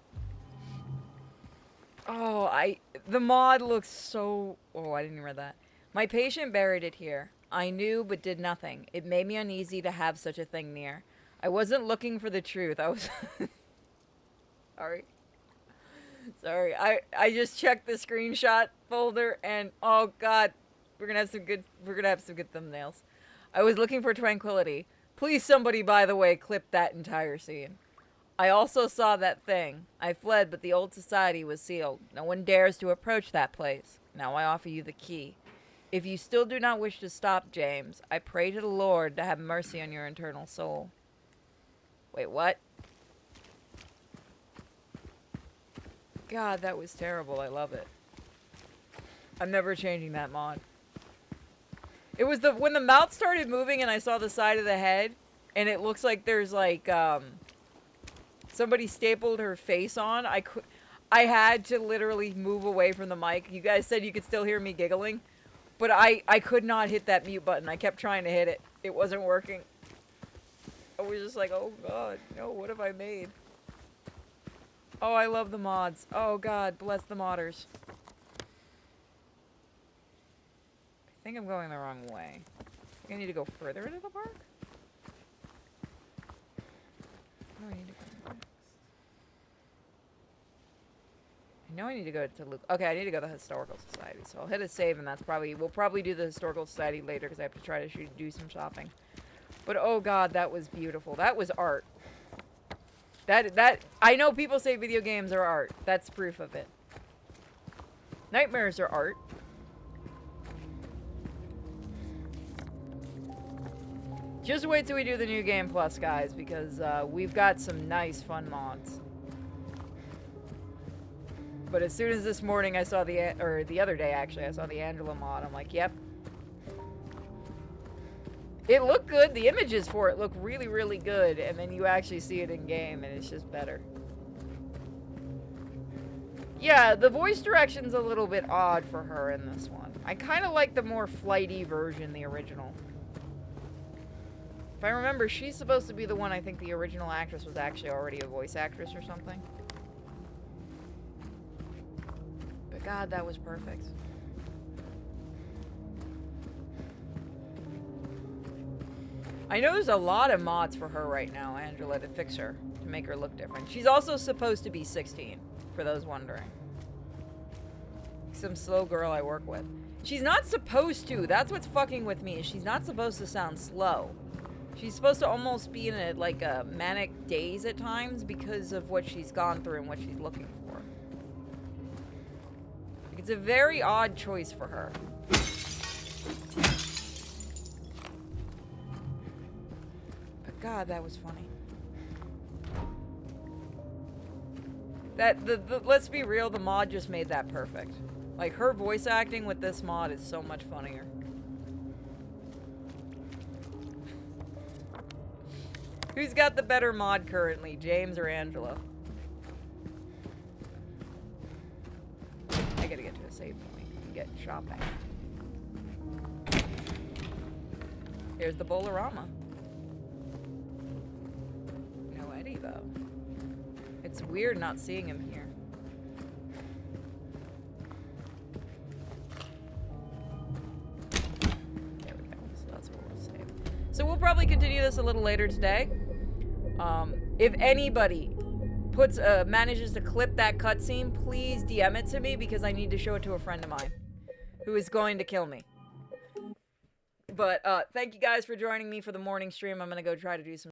Oh, the mod looks so... Oh, I didn't even read that. My patient buried it here. I knew, but did nothing. It made me uneasy to have such a thing near. I wasn't looking for the truth. I was... Sorry. Sorry. I just checked the screenshot folder and... Oh, God. We're gonna have some good thumbnails. I was looking for tranquility. Please, somebody, by the way, clip that entire scene. I also saw that thing. I fled, but the old society was sealed. No one dares to approach that place. Now I offer you the key. If you still do not wish to stop, James, I pray to the Lord to have mercy on your eternal soul. Wait, what? God, that was terrible. I love it. I'm never changing that mod. It was when the mouth started moving and I saw the side of the head, and it looks like there's like, somebody stapled her face on. I had to literally move away from the mic. You guys said you could still hear me giggling, but I could not hit that mute button. I kept trying to hit it. It wasn't working. I was just like, oh God, no, what have I made? Oh, I love the mods. Oh God, bless the modders. I think I'm going the wrong way. I think I need to go further into the park? No, I need to go next. I know I need to go to Luke. Okay, I need to go to the Historical Society. So I'll hit a save, and we'll probably do the Historical Society later because I have to try to do some shopping. But oh God, that was beautiful. That was art. I know people say video games are art. That's proof of it. Nightmares are art. Just wait till we do the new Game Plus, guys, because we've got some nice, fun mods. But as soon as this morning I saw or the other day actually, I saw the Angela mod, I'm like, yep. It looked good. The images for it look really, really good, and then you actually see it in game, and it's just better. Yeah, the voice direction's a little bit odd for her in this one. I kind of like the more flighty version, the original. If I remember, she's supposed to be the one, I think the original actress was actually already a voice actress or something. But God, that was perfect. I know there's a lot of mods for her right now, Angela, to fix her, to make her look different. She's also supposed to be 16, for those wondering. Some slow girl I work with. She's not supposed to. That's what's fucking with me. She's not supposed to sound slow. She's supposed to almost be in a manic daze at times because of what she's gone through and what she's looking for. It's a very odd choice for her. But God, that was funny. Let's be real, the mod just made that perfect. Like, her voice acting with this mod is so much funnier. Who's got the better mod currently, James or Angela? I gotta get to a save point and get shopping. Here's the Bolorama. No Eddie, though. It's weird not seeing him here. There we go. So that's what we'll save. So we'll probably continue this a little later today. If anybody manages to clip that cutscene, please DM it to me because I need to show it to a friend of mine who is going to kill me. But thank you guys for joining me for the morning stream. I'm gonna go try to do some